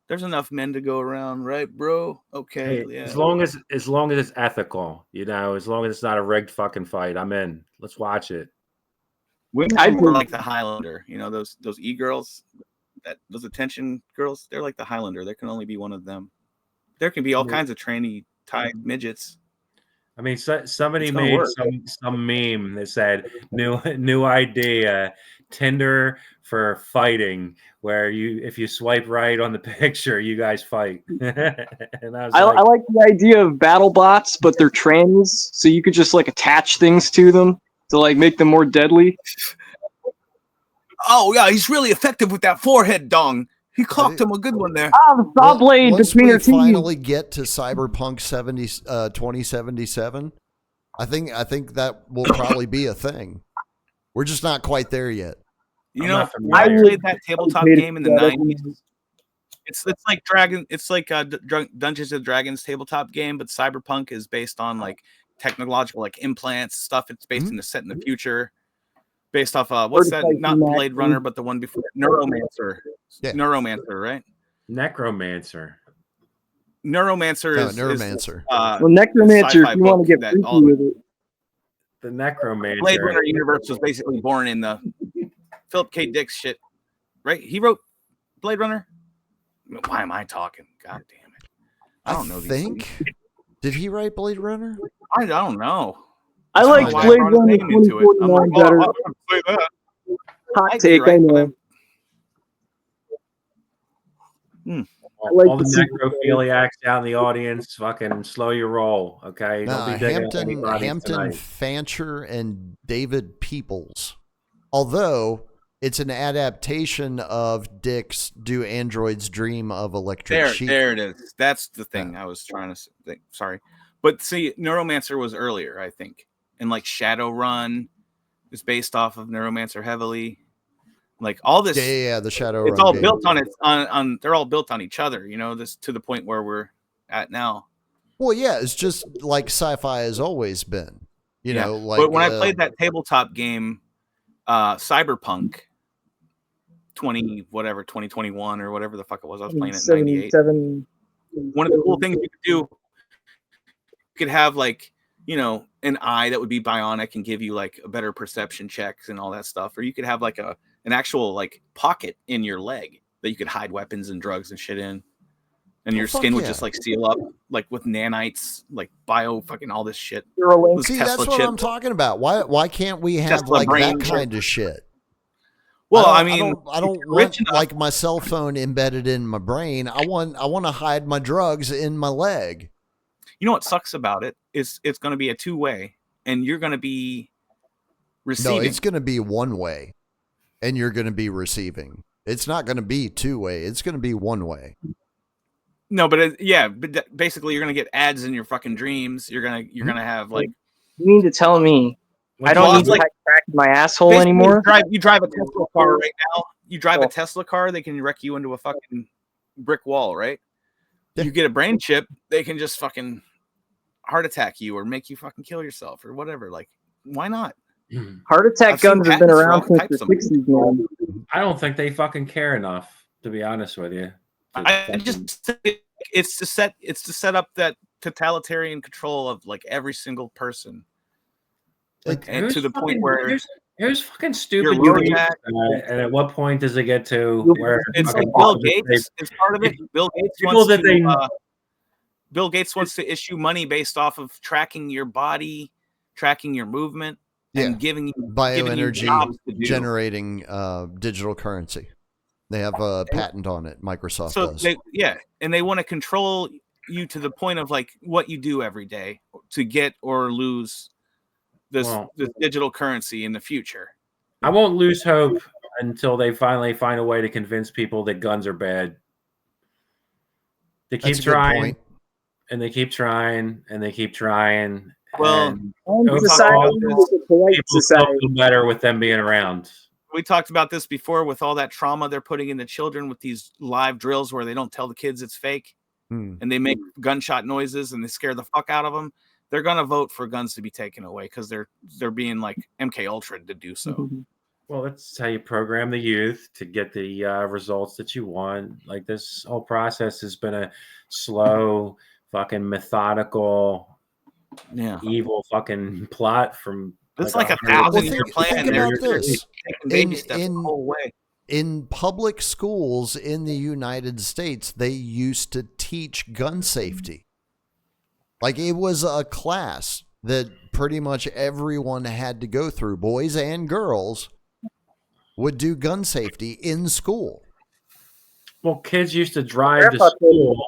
There's enough men to go around, right, bro? Okay, yeah. As long as it's ethical, as long as it's not a rigged fucking fight, I'm in. Let's watch it. Women are more like the Highlander, those e-girls. those attention girls. They're like the Highlander. There can only be one of them. There can be all kinds of tranny Thai midgets. I mean, somebody made some meme that said new idea, Tinder for fighting, where if you swipe right on the picture, you guys fight. And I like the idea of battle bots, but they're trannies, so you could just like attach things to them to like make them more deadly. Oh yeah, he's really effective with that forehead dong. He clocked him a good one there. The saw blade between her teeth. Once we finally get to Cyberpunk 2077, I think that will probably be a thing. We're just not quite there yet. You know, I played that tabletop game in the 90s. It's like Dungeons and Dragons tabletop game, but Cyberpunk is based on like technological like implants stuff. It's based in the set in the future. Based off what's that? Not Blade Runner, but the one before Neuromancer. Yeah. Neuromancer, right? Necromancer. Neuromancer is Neuromancer. Well, Necromancer, if you want to get freaky with it. The Necromancer. Blade Runner universe was basically born in the Philip K. Dick shit, right? He wrote Blade Runner. Why am I talking? God damn it! I don't know. Did he write Blade Runner? I don't know. I like Blade Runner 2049 better. Hot take, I know. All the necrophiliacs out in the audience, fucking slow your roll, okay? Hampton Fancher and David Peoples. Although it's an adaptation of Dick's "Do Androids Dream of Electric Sheep?" There it is. That's the thing I was trying to say. Sorry. But see, Neuromancer was earlier, I think. And like Shadowrun is based off of Neuromancer heavily. Like all this, the Shadowrun. It's all built on on. They're all built on each other. You know, this to the point where we're at now. Well, yeah, it's just like sci-fi has always been. You know, like. But when I played that tabletop game, Cyberpunk 2021 or whatever the fuck it was, I was playing it in 98. One of the cool things you could do, you could have like, you know, an eye that would be bionic and give you like a better perception checks and all that stuff. Or you could have like an actual like pocket in your leg that you could hide weapons and drugs and shit in. And your skin would just like seal up like with nanites, like bio fucking all this shit. See, that's what I'm talking about. Why can't we have like that kind of shit? Well, I don't want like my cell phone embedded in my brain. I want to hide my drugs in my leg. You know what sucks about it is it's going to be a two-way, and you're going to be receiving. No, it's going to be one way, and you're going to be receiving. It's not going to be two-way. It's going to be one way. No, but basically you're going to get ads in your fucking dreams. You're going to have like. You mean to tell me I don't need to crack my asshole anymore? You drive a Tesla car right now. You drive a Tesla car, they can wreck you into a fucking brick wall, right? You get a brain chip, they can just fucking heart attack you or make you fucking kill yourself or whatever. Like, why not? Heart attack guns have been around since the 60s, man. I don't think they fucking care enough, to be honest with you. I just think it's to set up that totalitarian control of like every single person. Like, and to the point where here's fucking stupid. And at what point does it get to where it's like Bill Gates is part of it? Bill Gates wants to issue money based off of tracking your body, tracking your movement, and giving you bioenergy, generating digital currency. They have a patent on it. Microsoft does. And they want to control you to the point of like what you do every day to get or lose this digital currency in the future. I won't lose hope until they finally find a way to convince people that guns are bad. They keep trying, and they keep trying, and they keep trying. Well, people feel better with them being around. We talked about this before with all that trauma they're putting into children with these live drills where they don't tell the kids it's fake, and they make gunshot noises and they scare the fuck out of them. They're gonna vote for guns to be taken away because they're being like MK Ultra to do so. Well, that's how you program the youth to get the results that you want. Like this whole process has been a slow, fucking methodical, evil fucking plot from. It's like a 1,000-year plan. Think about this. Baby steps the whole way. in public schools in the United States, they used to teach gun safety. Like, it was a class that pretty much everyone had to go through. Boys and girls would do gun safety in school. Well, kids used to drive to school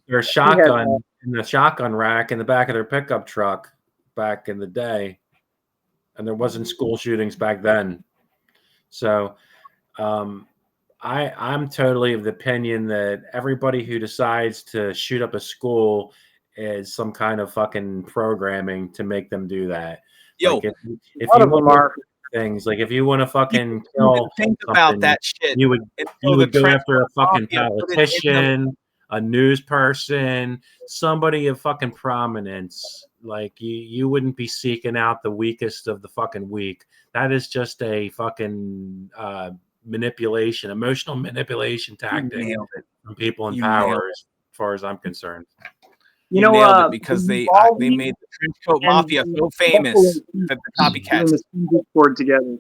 their shotgun in the shotgun rack in the back of their pickup truck back in the day, and there wasn't school shootings back then. So I'm totally of the opinion that everybody who decides to shoot up a school is some kind of fucking programming to make them do that. Yo, like if you want things, like if you want to fucking kill think about that shit, you would go after a fucking politician, a news person, somebody of fucking prominence. Like you wouldn't be seeking out the weakest of the fucking weak. That is just a fucking manipulation, emotional manipulation tactic from people in power, as far as I'm concerned. You nailed it, because they made the trench coat mafia so famous that the copycats poured together.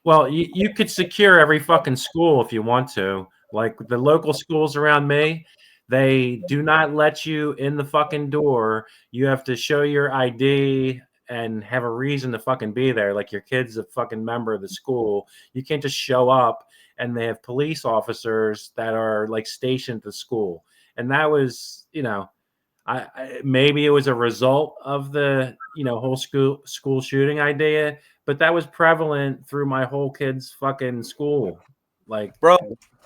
Well, you could secure every fucking school if you want to. Like the local schools around me, they do not let you in the fucking door. You have to show your ID and have a reason to fucking be there. Like your kid's a fucking member of the school. You can't just show up, and they have police officers that are like stationed at the school. And that was, maybe it was a result of the, whole school shooting idea, but that was prevalent through my whole kid's fucking school. Like, bro,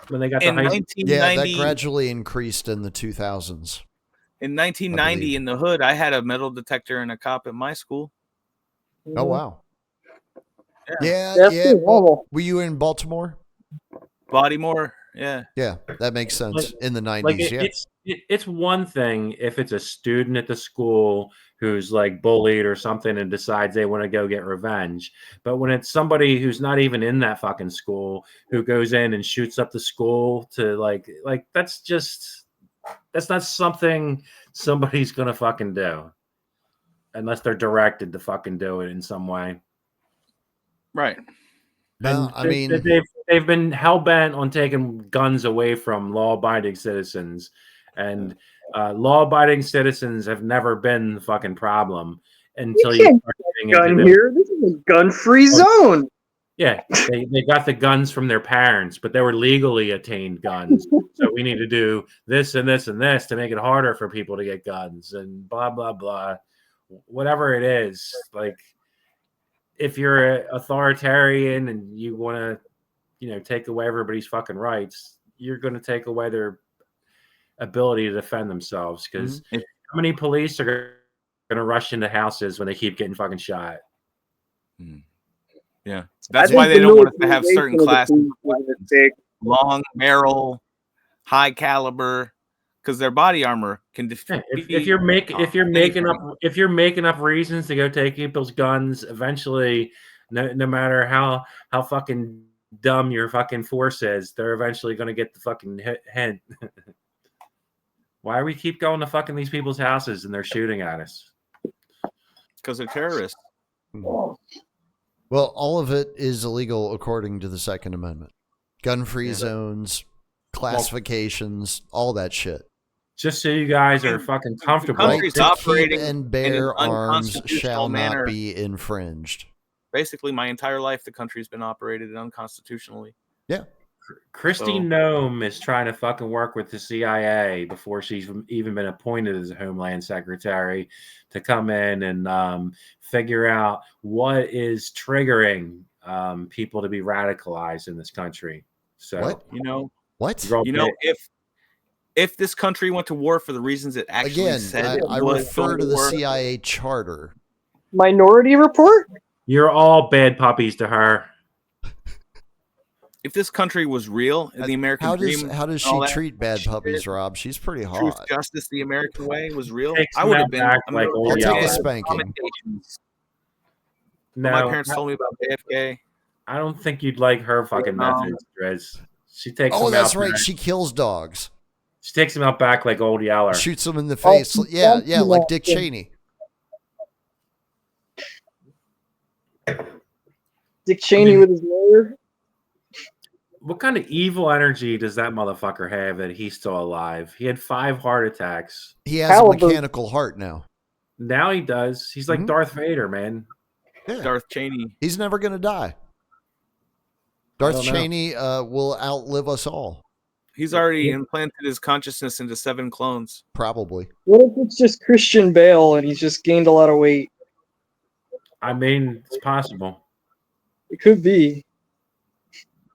when they got to high school. Yeah, that gradually increased in the 2000s. In 1990, in the hood, I had a metal detector and a cop at my school. Oh, wow. Yeah. Were you in Baltimore? Baltimore, yeah. Yeah, that makes sense. In the 90s, It's one thing if it's a student at the school who's like bullied or something and decides they want to go get revenge. But when it's somebody who's not even in that fucking school who goes in and shoots up the school to like that's not something somebody's going to fucking do unless they're directed to fucking do it in some way. Right. No, I mean, they've been hell-bent on taking guns away from law-abiding citizens, and law-abiding citizens have never been the fucking problem until you start getting gun here. This is a gun-free zone. Yeah, they got the guns from their parents, but they were legally attained guns. So we need to do this and this and this to make it harder for people to get guns, and blah blah blah, whatever it is. Like, if you're an authoritarian and you want to, take away everybody's fucking rights, you're going to take away their ability to defend themselves. Because how many police are going to rush into houses when they keep getting fucking shot? Yeah, that's why they don't want us to have certain classes, long barrel, high caliber, because their body armor can defeat. If you're making up reasons to go take people's guns, eventually, no matter how fucking dumb your fucking force is, they're eventually going to get the fucking hint. Why do we keep going to fucking these people's houses and they're shooting at us? Because they're terrorists. Well, all of it is illegal according to the Second Amendment. Gun-free zones, classifications, all that shit. Just so you guys are fucking comfortable. Right to keep and bear arms shall not be infringed. Basically, my entire life, the country's been operated unconstitutionally. Yeah. Christy Nome is trying to fucking work with the CIA before she's even been appointed as a Homeland Secretary to come in and figure out what is triggering people to be radicalized in this country. So, if this country went to war for the reasons it actually said, I refer to the CIA charter. Minority Report? You're all bad puppies to her. If this country was real, the American dream, how does she treat bad puppies, Rob? She's pretty hot. Truth, justice, the American way was real. I would have been like I'll take a spanking. No, my parents told me about JFK. I don't think you'd like her fucking methods, Driz. She takes. Oh, that's right. Back. She kills dogs. She takes them out back like Old Yeller. Shoots them in the face. Yeah, like Dick Cheney. Dick Cheney with his lawyer. What kind of evil energy does that motherfucker have that he's still alive? He had 5 heart attacks. He has a mechanical heart now. Now he does. He's like Darth Vader, man. Yeah. Darth Cheney. He's never going to die. Darth Cheney will outlive us all. He's already implanted his consciousness into 7 clones. Probably. What if it's just Christian Bale and he's just gained a lot of weight? I mean, it's possible. It could be.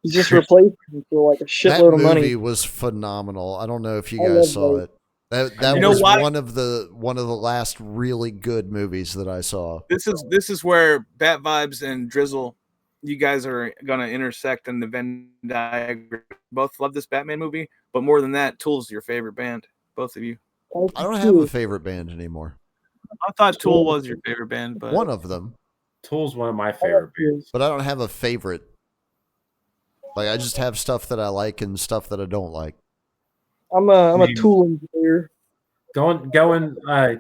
He just replaced him for like a shitload of money. That movie was phenomenal. I don't know if you guys saw it. That was one of the last really good movies that I saw. This is where Bat Vibes and Drizzle, you guys are gonna intersect in the Venn diagram. Both love this Batman movie, but more than that, Tool's your favorite band. Both of you. I don't have a favorite band anymore. I thought Tool was your favorite band, but one of them. Tool's one of my favorite bands, but I don't have a favorite. Like I just have stuff that I like and stuff that I don't like. I'm a Tool enjoyer. Going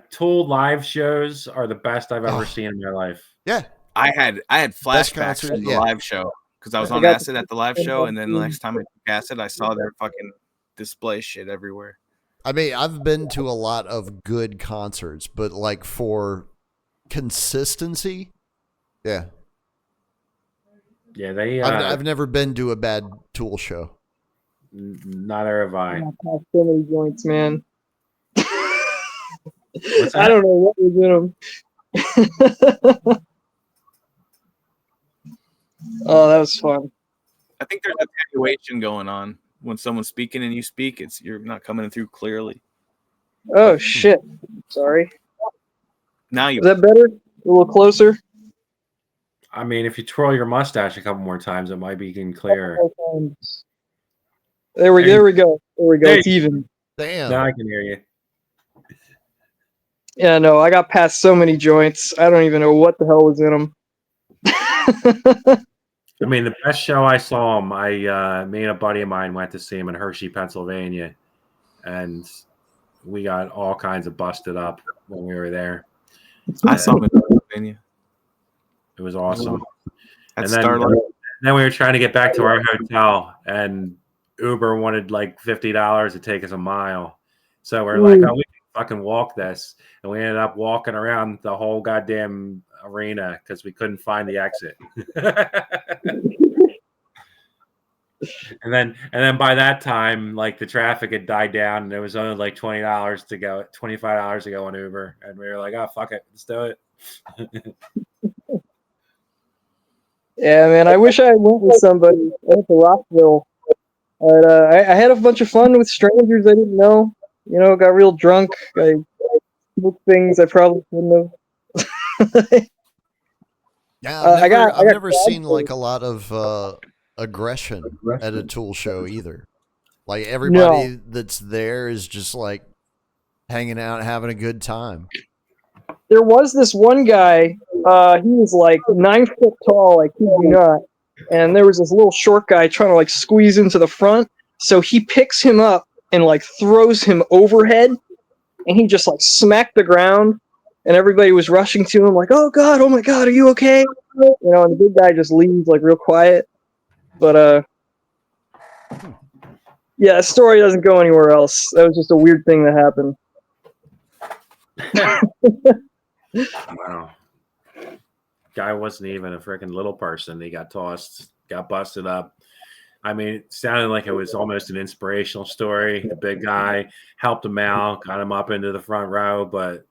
Tool live shows are the best I've ever seen in my life. Yeah. I had flashbacks from the live show because I was on acid at the live show, and then the next time I took acid, I saw their fucking display shit everywhere. I mean, I've been to a lot of good concerts, but like for consistency, yeah. Yeah, I've never been to a bad Tool show. Neither have I. So many joints, man. I don't know what was in them. Oh, that was fun. I think there's attenuation going on when someone's speaking and you speak. You're not coming through clearly. Oh shit! Sorry. Now you. Is that better? A little closer. I mean, if you twirl your mustache a couple more times, it might be getting clearer. There we go. It's even. Damn. Now I can hear you. Yeah, no, I got past so many joints. I don't even know what the hell was in them. I mean, the best show I saw him, me and a buddy of mine went to see him in Hershey, Pennsylvania, and we got all kinds of busted up when we were there. I saw him in Pennsylvania. It was awesome. And then we were trying to get back to our hotel, and Uber wanted like $50 to take us a mile. So we're like, oh, we can fucking walk this. And we ended up walking around the whole goddamn arena because we couldn't find the exit. and then by that time, like the traffic had died down, and there was only like $25 to go on Uber. And we were like, oh, fuck it, let's do it. Yeah, man, I wish I went with somebody. I went to Rockville. But, I had a bunch of fun with strangers I didn't know. You know, got real drunk. I booked things I probably shouldn't have. Yeah, I've never seen like a lot of aggression at a Tool show either. Like everybody that's there is just like hanging out, having a good time. There was this one guy, he was like 9 foot tall, I kid you not. And there was this little short guy trying to like squeeze into the front. So he picks him up and like throws him overhead. And he just like smacked the ground. And everybody was rushing to him like, oh my God, are you okay? You know, and the big guy just leaves like real quiet. But yeah, the story doesn't go anywhere else. That was just a weird thing that happened. Wow. Guy wasn't even a freaking little person. He got tossed, got busted up. I mean, it sounded like it was almost an inspirational story. The big guy helped him out, got him up into the front row, but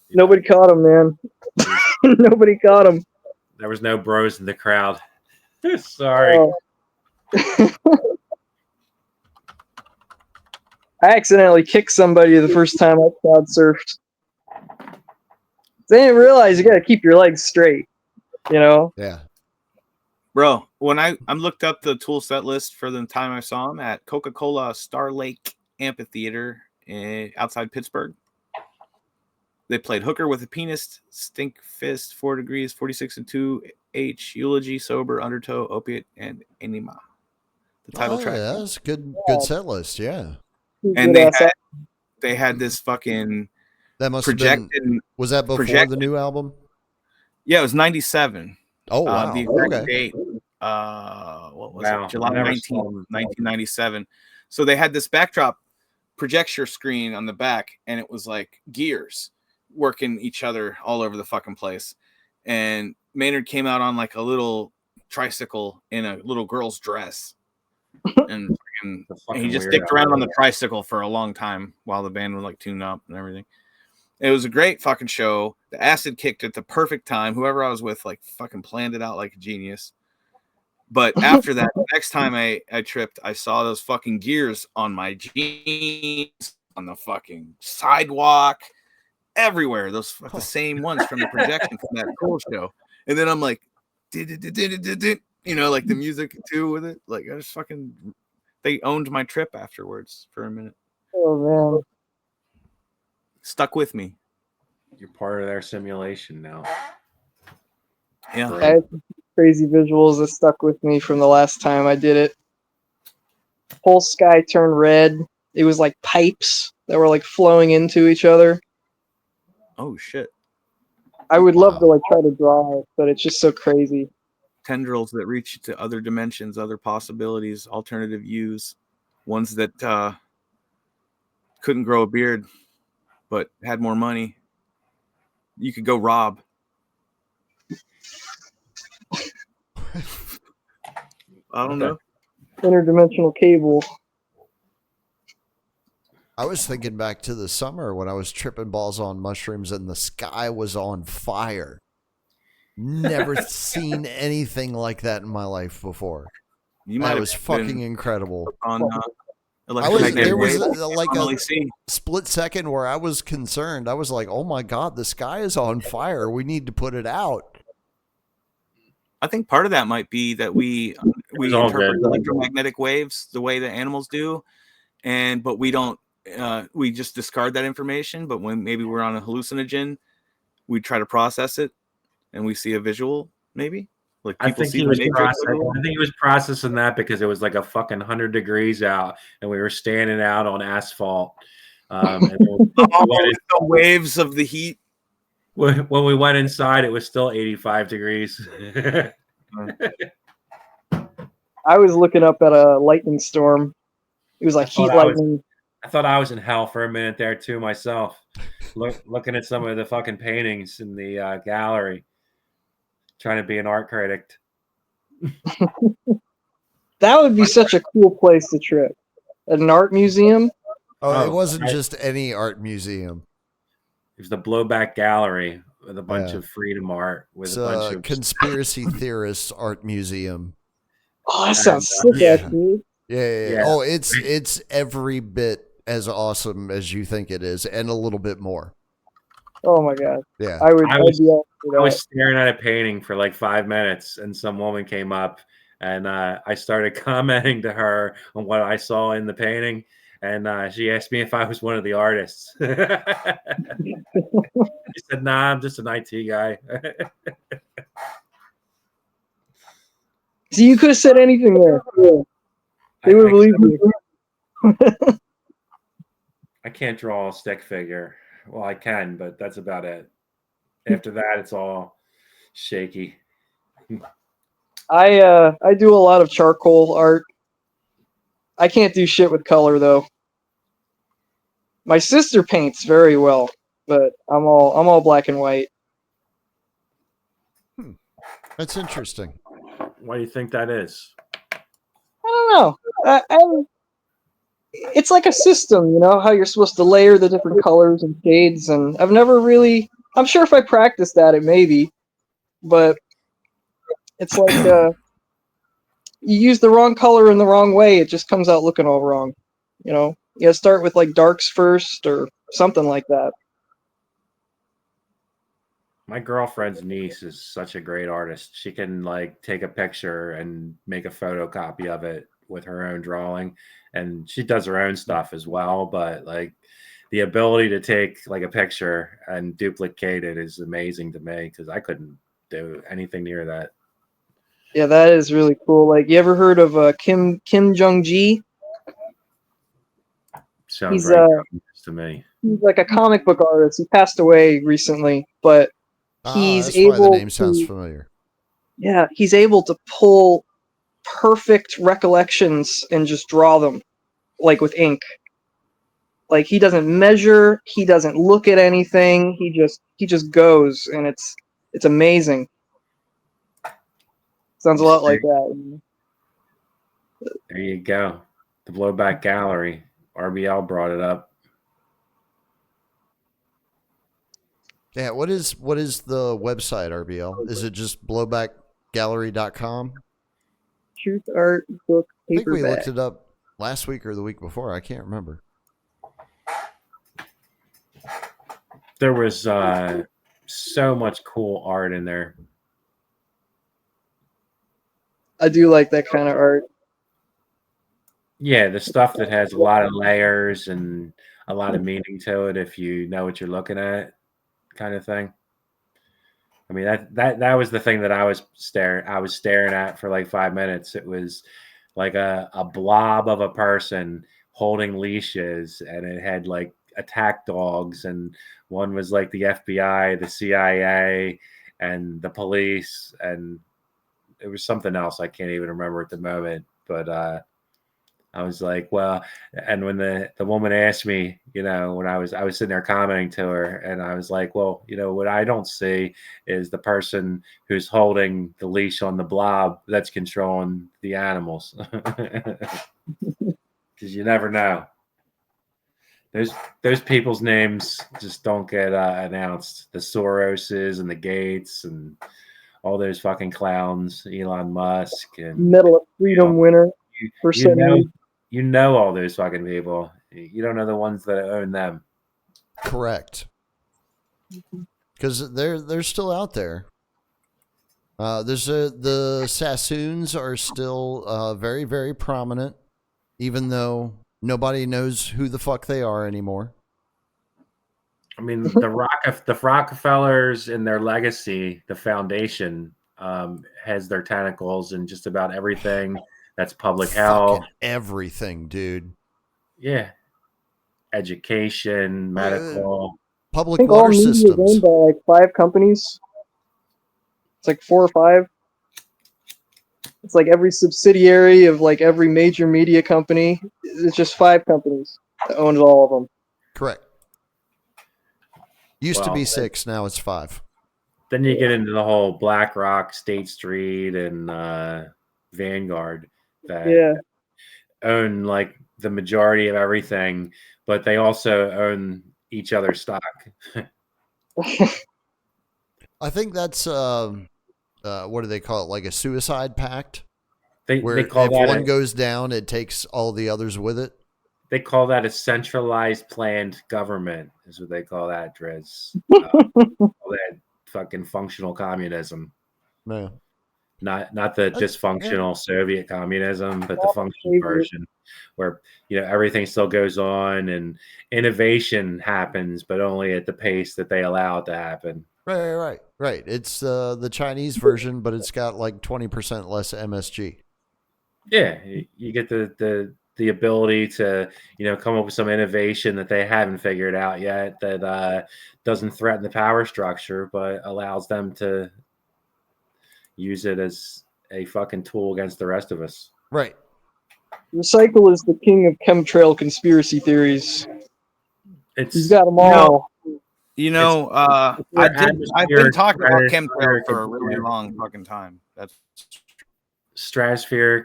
nobody caught him, man. Nobody caught him. There was no bros in the crowd. Sorry. I accidentally kicked somebody the first time I crowd surfed. They didn't realize you got to keep your legs straight, you know? Yeah. Bro, when I looked up the Tool set list for the time I saw him at Coca-Cola Star Lake Amphitheater outside Pittsburgh. They played Hooker with a Penis, Stink Fist, 4 Degrees, 46 and 2, H, Eulogy, Sober, Undertow, Opiate, and Enema. The title track. Yeah, that's good set list, yeah. And they had this fucking that must projected. Have been, was that before the new album? Yeah, it was 97. Oh, wow. The exact okay. date what was it? July 19th, 1997. So they had this backdrop projector screen on the back, and it was like gears working each other all over the fucking place. And Maynard came out on like a little tricycle in a little girl's dress. And he just sticked around on the tricycle for a long time while the band would like tune up and everything. It was a great fucking show. The acid kicked at the perfect time. Whoever I was with like fucking planned it out like a genius. But after that, the next time I tripped, I saw those fucking gears on my jeans, on the fucking sidewalk, everywhere. Those the same ones from the projection from that cool show. And then I'm like, you know, like the music too with it. Like I just fucking, they owned my trip afterwards for a minute. Oh man, stuck with me. You're part of their simulation now. Yeah. I had some crazy visuals that stuck with me from the last time I did it. Whole sky turned red. It was like pipes that were like flowing into each other. Oh shit. I would love to like try to draw it, but it's just so crazy. Tendrils that reach to other dimensions, other possibilities, alternative views, ones that couldn't grow a beard but had more money. You could go rob. I don't know. Interdimensional cable. I was thinking back to the summer when I was tripping balls on mushrooms and the sky was on fire. Never seen anything like that in my life before. That was fucking incredible. On, there was like a split second where I was concerned. I was like, oh my God, the sky is on fire. We need to put it out. I think part of that might be that we interpret electromagnetic waves the way that animals do, but we don't. We just discard that information. But when maybe we're on a hallucinogen, we try to process it, and we see a visual. Maybe like I think he was processing that because it was like a fucking 100 degrees out, and we were standing out on asphalt. And the waves of the heat. When we went inside, it was still 85 degrees. I was looking up at a lightning storm. It was like heat lightning. I thought I was in hell for a minute there too myself. Looking at some of the fucking paintings in the gallery, trying to be an art critic. That would be such a cool place to trip. At an art museum. Oh, it wasn't just any art museum. It was the Blowback Gallery with a bunch of freedom art. With a bunch of conspiracy theorists art museum. Oh, that sounds sick, actually. Yeah. Oh, it's every bit as awesome as you think it is, and a little bit more. Oh my God. Yeah. I was staring at a painting for like 5 minutes, and some woman came up, and I started commenting to her on what I saw in the painting. And she asked me if I was one of the artists. He said, "Nah, I'm just an IT guy." So you could have said anything there. Yeah. They would believe you. I can't draw a stick figure. Well, I can, but that's about it. After that, it's all shaky. I do a lot of charcoal art. I can't do shit with color though. My sister paints very well, but I'm all black and white. That's interesting. Why do you think that is? I don't know. It's like a system, you know, how you're supposed to layer the different colors and shades, and I've never really. I'm sure if I practiced that, it maybe, but it's like you use the wrong color in the wrong way, it just comes out looking all wrong. You know, you gotta start with like darks first or something like that. My girlfriend's niece is such a great artist. She can like take a picture and make a photocopy of it with her own drawing, and she does her own stuff as well. But like the ability to take like a picture and duplicate it is amazing to me because I couldn't do anything near that. Yeah, that is really cool. Like, you ever heard of Kim Jong-gi? Sounds right to me. He's like a comic book artist. He passed away recently, but he's that's able. Why the name sounds familiar. Yeah, he's able to pull perfect recollections and just draw them like with ink. Like he doesn't measure, he doesn't look at anything, he just goes, and it's amazing. Sounds a lot like that. There you go. The Blowback Gallery. RBL brought it up. Yeah, what is the website, RBL? Is it just blowbackgallery.com? Truth Art Book Paperback. I think we looked it up last week or the week before. I can't remember. There was so much cool art in there. I do like that kind of art. Yeah, the stuff that has a lot of layers and a lot of meaning to it if you know what you're looking at, kind of thing. I mean, that was the thing that I was staring at for like 5 minutes. It was like a blob of a person holding leashes, and it had like attack dogs, and one was like the FBI, the CIA, and the police, and it was something else I can't even remember at the moment. But I was like, well, and when the woman asked me, you know, when I was sitting there commenting to her, and I was like, well, you know, what I don't see is the person who's holding the leash on the blob that's controlling the animals, because you never know. Those people's names just don't get announced. The Soroses and the Gates and all those fucking clowns, Elon Musk and Medal of Freedom winner. You know all those fucking people. You don't know the ones that own them. Correct. Because they're still out there. The Sassoons are still very, very prominent, even though nobody knows who the fuck they are anymore. I mean, the Rockefellers and their legacy, the foundation, has their tentacles in just about everything. That's public health. Everything, dude. Yeah. Education, medical. Public water systems. Is owned by like 5 companies. It's like 4 or 5. It's like every subsidiary of like every major media company. It's just 5 companies that owns all of them. Correct. Used to be 6, now it's 5. Then you get into the whole BlackRock, State Street, and Vanguard that own like the majority of everything, but they also own each other's stock. I think that's what do they call it? Like a suicide pact? They call if that one goes down, it takes all the others with it. They call that a centralized planned government, is what they call that, Driz. All that fucking functional communism. No. Not the dysfunctional Soviet communism, but the functional version where, you know, everything still goes on and innovation happens, but only at the pace that they allow it to happen. Right. It's the Chinese version, but it's got like 20% less MSG. Yeah, you get the ability to, you know, come up with some innovation that they haven't figured out yet that doesn't threaten the power structure, but allows them to use it as a fucking tool against the rest of us. Right. Recycle is the king of chemtrail conspiracy theories. He's got them all. I've been talking about chemtrail for a really long fucking time. That's stratospheric,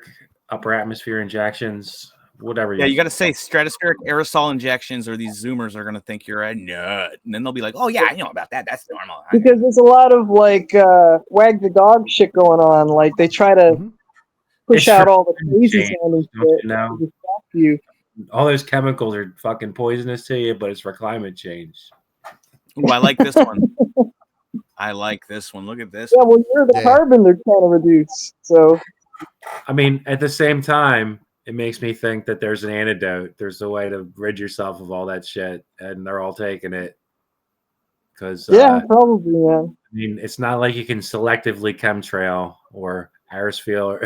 upper atmosphere injections, whatever. Yeah, you got to say stratospheric aerosol injections, or these Zoomers are going to think you're a nut, and then they'll be like, "Oh yeah, I know about that. That's normal." Because there's a lot of like wag the dog shit going on. Like they try to push out all the crazy sounding shit to distract you. All those chemicals are fucking poisonous to you, but it's for climate change. Ooh, I like this one. I like this one. Look at this. Yeah, well, you're the carbon they're trying to reduce. So, I mean, at the same time, it makes me think that there's an antidote. There's a way to rid yourself of all that shit, and they're all taking it. Because probably, yeah. I mean, it's not like you can selectively chemtrail or aerosol.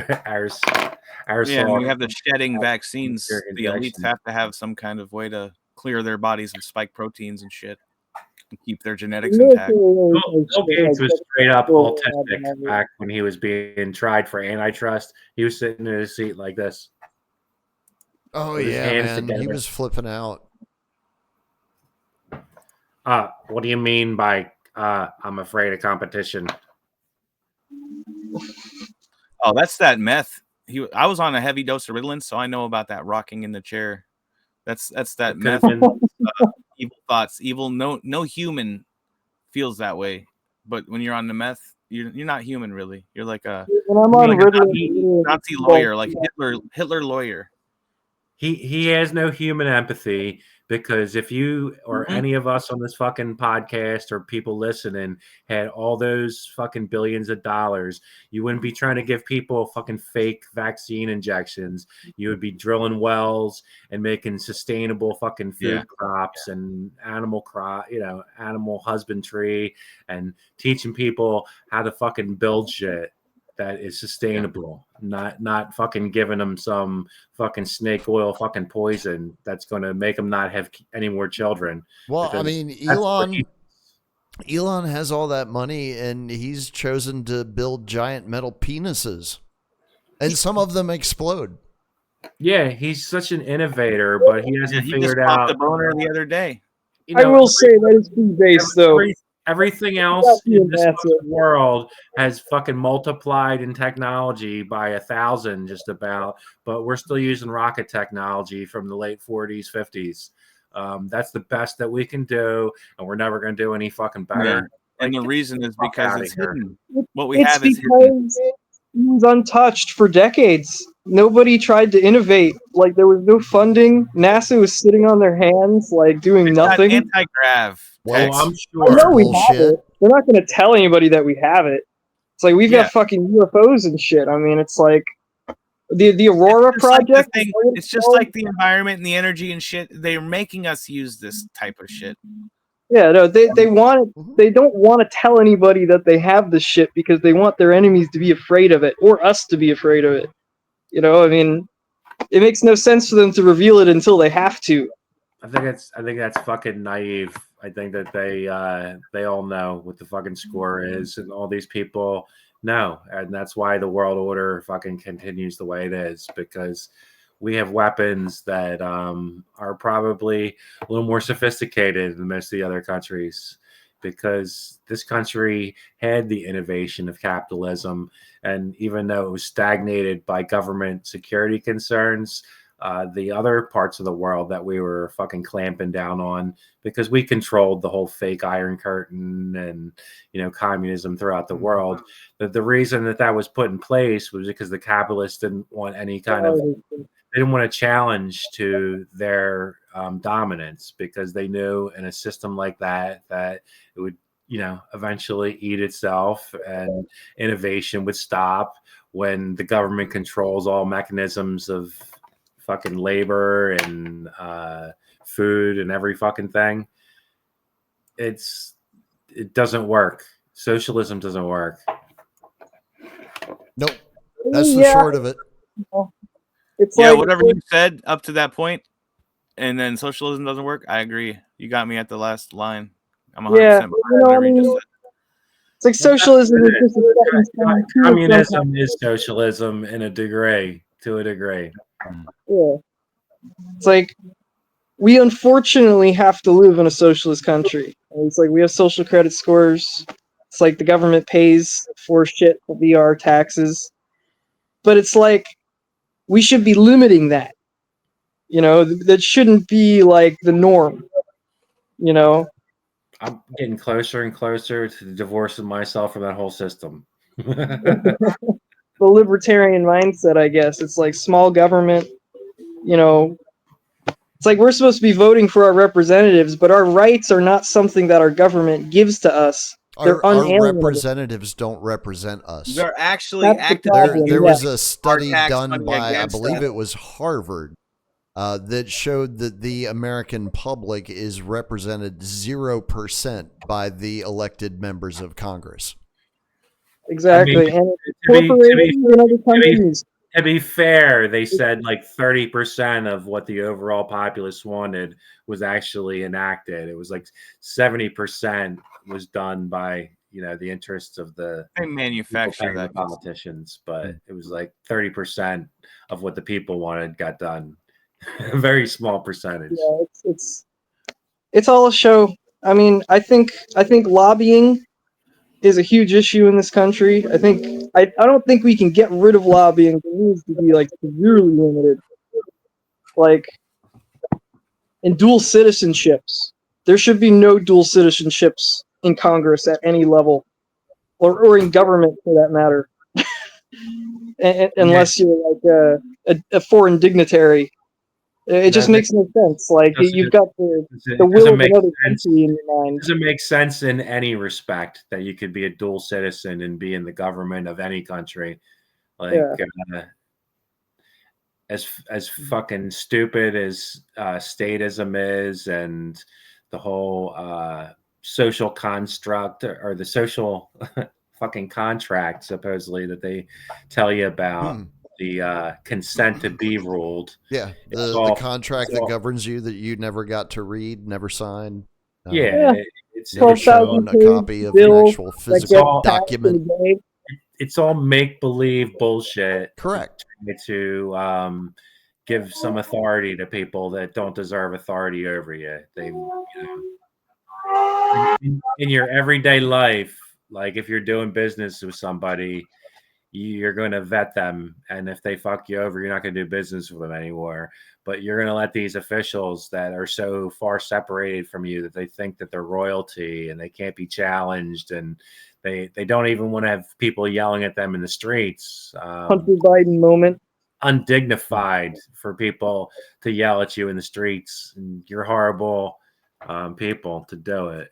Yeah, when you have the shedding vaccines, the elites have to have some kind of way to clear their bodies of spike proteins and shit. and keep their genetics intact. Bill Gates was straight up autistic back when he was being tried for antitrust. He was sitting in his seat like this. Oh yeah, man, he was flipping out. What do you mean by I'm afraid of competition? Oh, that's that meth. I was on a heavy dose of Ritalin, so I know about that rocking in the chair. That's that meth. Evil thoughts. Evil. No human feels that way, but when you're on the meth, you're not human really. You're like a Nazi lawyer, like Hitler lawyer. He has no human empathy, because if you or any of us on this fucking podcast or people listening had all those fucking billions of dollars, you wouldn't be trying to give people fucking fake vaccine injections. You would be drilling wells and making sustainable fucking food crops and animal husbandry, and teaching people how to fucking build shit that is sustainable, not fucking giving them some fucking snake oil fucking poison that's going to make them not have any more children. Well, I mean, Elon has all that money, and he's chosen to build giant metal penises, and some of them explode. Yeah, he's such an innovator, but he hasn't figured out the boner the other day. I will say that is food based though. Everything else in this world has fucking multiplied in technology by 1,000 just about, but we're still using rocket technology from the late 40s, 50s. That's the best that we can do, and we're never going to do any fucking better. And the reason is because it's hidden. What we have is hidden. It was untouched for decades. Nobody tried to innovate. Like, there was no funding. NASA was sitting on their hands, like, doing nothing. Anti-grav. Well, I'm sure. I know we have it. They're not going to tell anybody that we have it. It's like, we've got fucking UFOs and shit. I mean, it's like the Aurora project. Like it's just like the environment and the energy and shit. They're making us use this type of shit. Yeah, no, they don't want to tell anybody that they have this shit because they want their enemies to be afraid of it, or us to be afraid of it. You know, I mean, it makes no sense for them to reveal it until they have to. I think that's fucking naive. I think that they all know what the fucking score is, and all these people know, and that's why the world order fucking continues the way it is, because we have weapons that are probably a little more sophisticated than most of the other countries, because this country had the innovation of capitalism, and even though it was stagnated by government security concerns, the other parts of the world that we were fucking clamping down on, because we controlled the whole fake Iron Curtain and, communism throughout the world. The reason that was put in place was because the capitalists didn't want any kind of, they didn't want a challenge to their dominance, because they knew in a system like that it would, eventually eat itself, and innovation would stop when the government controls all mechanisms of fucking labor and food and every fucking thing. It doesn't work. Socialism doesn't work. Nope. That's the short of it. It's whatever you said up to that point, and then socialism doesn't work. I agree. You got me at the last line. I'm 100% behind whatever you just said. It's like socialism is just communism is socialism to a degree. Yeah. It's like, we unfortunately have to live in a socialist country. It's like we have social credit scores. It's like the government pays for shit via our taxes. But it's like, we should be limiting that. That shouldn't be like the norm. I'm getting closer and closer to divorcing myself from that whole system. The libertarian mindset, I guess. It's like small government, it's like we're supposed to be voting for our representatives, but our rights are not something that our government gives to us. Our representatives don't represent us. They're actually active. There was a study done by, I believe it was Harvard, that showed that the American public is represented 0% by the elected members of Congress. Exactly. And corporations in other countries. To be fair, they said like 30% of what the overall populace wanted was actually enacted. It was like 70% was done by the interests of the manufacturer that politicians, but it was like 30% of what the people wanted got done. A very small percentage. Yeah, it's all a show. I mean, I think lobbying is a huge issue in this country. I don't think we can get rid of lobbying. It needs to be like severely limited. Like in dual citizenships, there should be no dual citizenships in Congress at any level, or in government for that matter, unless you're like a foreign dignitary. It just makes no sense. Like you've got the will of another country in your mind. It doesn't make sense in any respect that you could be a dual citizen and be in the government of any country. Like as fucking stupid as statism is, and the whole social construct or the social fucking contract supposedly that they tell you about. The consent to be ruled. Yeah, the contract that governs you that you never got to read, never signed. It's never shown a copy of the actual physical document. It's all make-believe bullshit. Correct. To give some authority to people that don't deserve authority over you. They, in your everyday life, like if you're doing business with somebody, you're going to vet them, and if they fuck you over, you're not going to do business with them anymore. But you're going to let these officials that are so far separated from you that they think that they're royalty and they can't be challenged, and they don't even want to have people yelling at them in the streets. Hunter Biden moment. Undignified for people to yell at you in the streets, and you're horrible people to do it.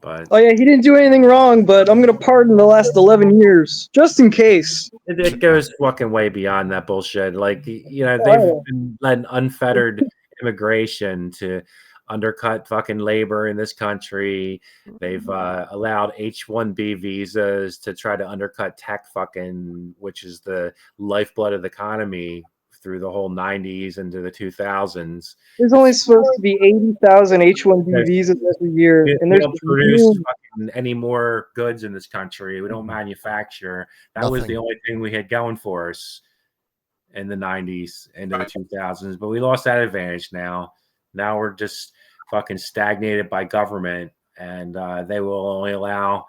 But oh yeah, he didn't do anything wrong, but I'm gonna pardon the last 11 years just in case. It goes fucking way beyond that bullshit. Like they've been letting unfettered immigration to undercut fucking labor in this country. They've allowed H-1B visas to try to undercut tech fucking, which is the lifeblood of the economy through the whole 90s into the 2000s. There's only supposed to be 80,000 H-1B visas every year, and we don't produce any more goods in this country. We don't manufacture. That was the only thing we had going for us in the 90s into the 2000s, but we lost that advantage now. Now we're just fucking stagnated by government, and they will only allow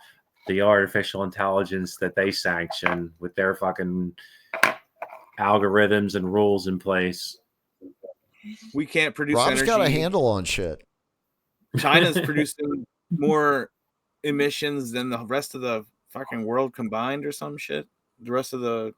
the artificial intelligence that they sanction with their fucking algorithms and rules in place. We can't produce Rob's energy. got a handle on shit. China's producing more emissions than the rest of the fucking world combined or some shit. The rest of the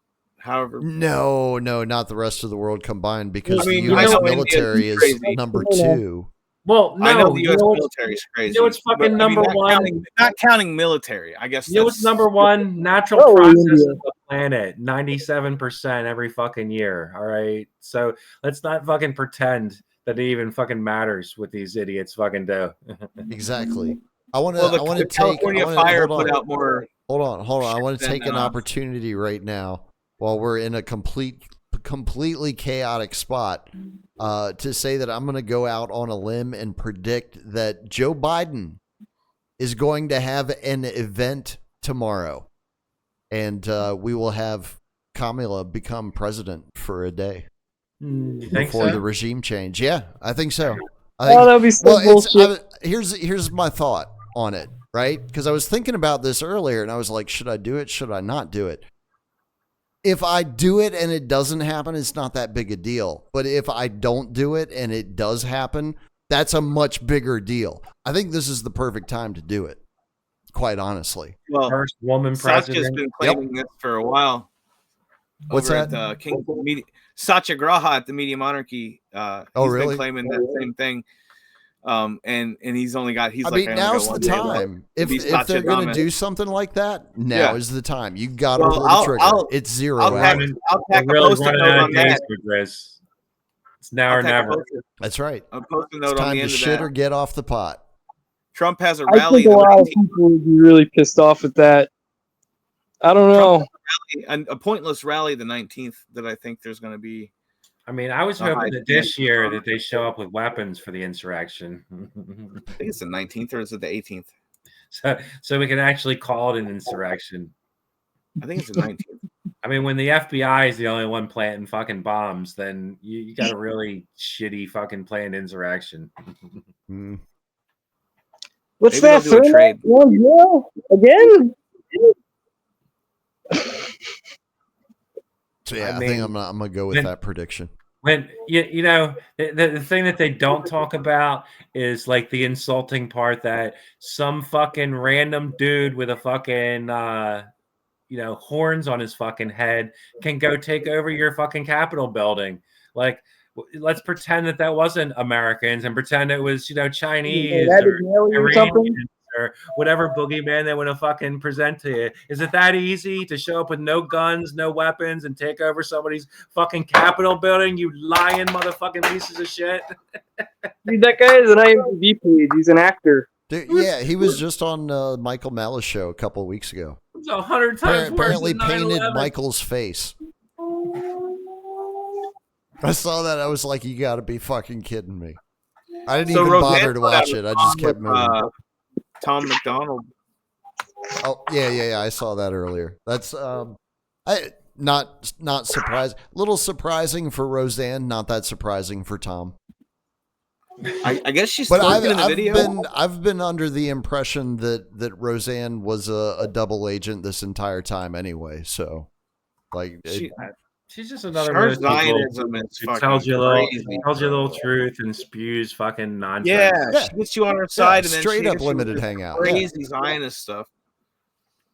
No, not the rest of the world combined, because the U.S. military is number 2. Well, no, I know the U.S. military is crazy. You know what's fucking number one? Not counting military, I guess. You know what's number one? Natural process of the planet. 97% every fucking year. All right. So let's not fucking pretend that it even fucking matters what these idiots fucking do. Exactly. I want the California fire put out more. Hold on. I want to take an opportunity right now while we're in a completely chaotic spot to say that I'm going to go out on a limb and predict that Joe Biden is going to have an event tomorrow, and we will have Kamala become president for a day before the regime change. Yeah, I think so. That'd be so bullshit. Here's my thought on it, right? Because I was thinking about this earlier, and I was like, should I do it? Should I not do it? If I do it and it doesn't happen, it's not that big a deal. But if I don't do it and it does happen, that's a much bigger deal. I think this is the perfect time to do it, quite honestly. Well, first woman president. Satya's been claiming this for a while. What's that? Satya Graha at the Media Monarchy. He's really? been claiming that same thing. And he's only got. Now's the time. If they're going to do something like that, now is the time. You got to pull the trigger. It's zero. I'll tack a post-it note on that. It's now or never. That's right. A post-it note it's time on the end to of shit that. or get off the pot. Trump has a rally. I think a lot of people would be really pissed off at that. I don't know. a pointless rally the 19th that I think there's going to be. I mean, I was hoping that this year that they show up with weapons for the insurrection. I think it's the 19th, or is it the 18th? So we can actually call it an insurrection. I think it's the 19th. I mean, when the FBI is the only one planting fucking bombs, then you got a really shitty fucking planned insurrection. What's Maybe that? they'll do a trade. Again? So yeah, I think I'm gonna go with that prediction. When you know the thing that they don't talk about is like the insulting part that some fucking random dude with a fucking horns on his fucking head can go take over your fucking Capitol building. Like, let's pretend that wasn't Americans and pretend it was Chinese or Iranians or whatever boogeyman they want to fucking present to you. Is it that easy to show up with no guns, no weapons, and take over somebody's fucking Capitol building? You lying motherfucking pieces of shit. Dude, that guy is an IMDb page. He's an actor. Dude, yeah, he was just on Michael Malice show a couple of weeks ago. It's 100 times apparently worse than painted 9/11. Michael's face. I saw that. I was like, you got to be fucking kidding me. I didn't even bother to watch it. I just kept moving. Tom McDonald. Oh, yeah. I saw that earlier. That's not surprised. Little surprising for Roseanne, not that surprising for Tom. I guess she's but in the video. I've been under the impression that Roseanne was a double agent this entire time anyway. So, like, she's just another her one of Zionism who tells you a little truth and spews fucking nonsense. Yeah, she gets you on her side and then straight up limited hangout. Crazy Zionist stuff.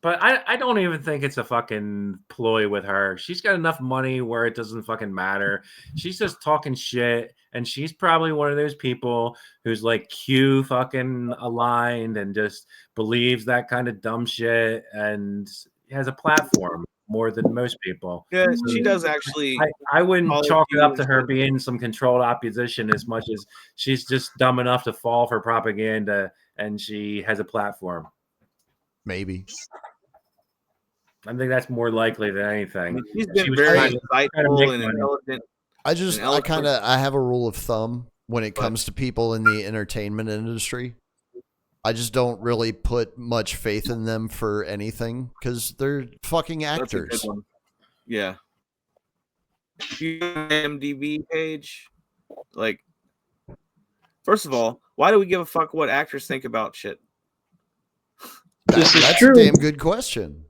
But I don't even think it's a fucking ploy with her. She's got enough money where it doesn't fucking matter. She's just talking shit, and she's probably one of those people who's like Q fucking aligned and just believes that kind of dumb shit and has a platform more than most people. Yeah, she does actually. I wouldn't chalk it up to her being some controlled opposition as much as she's just dumb enough to fall for propaganda and she has a platform. Maybe. I think that's more likely than anything. She's been very insightful and intelligent. I have a rule of thumb when it comes to people in the entertainment industry. I just don't really put much faith in them for anything because they're fucking actors. Yeah. IMDb page, like, first of all, why do we give a fuck what actors think about shit? That's a damn good question.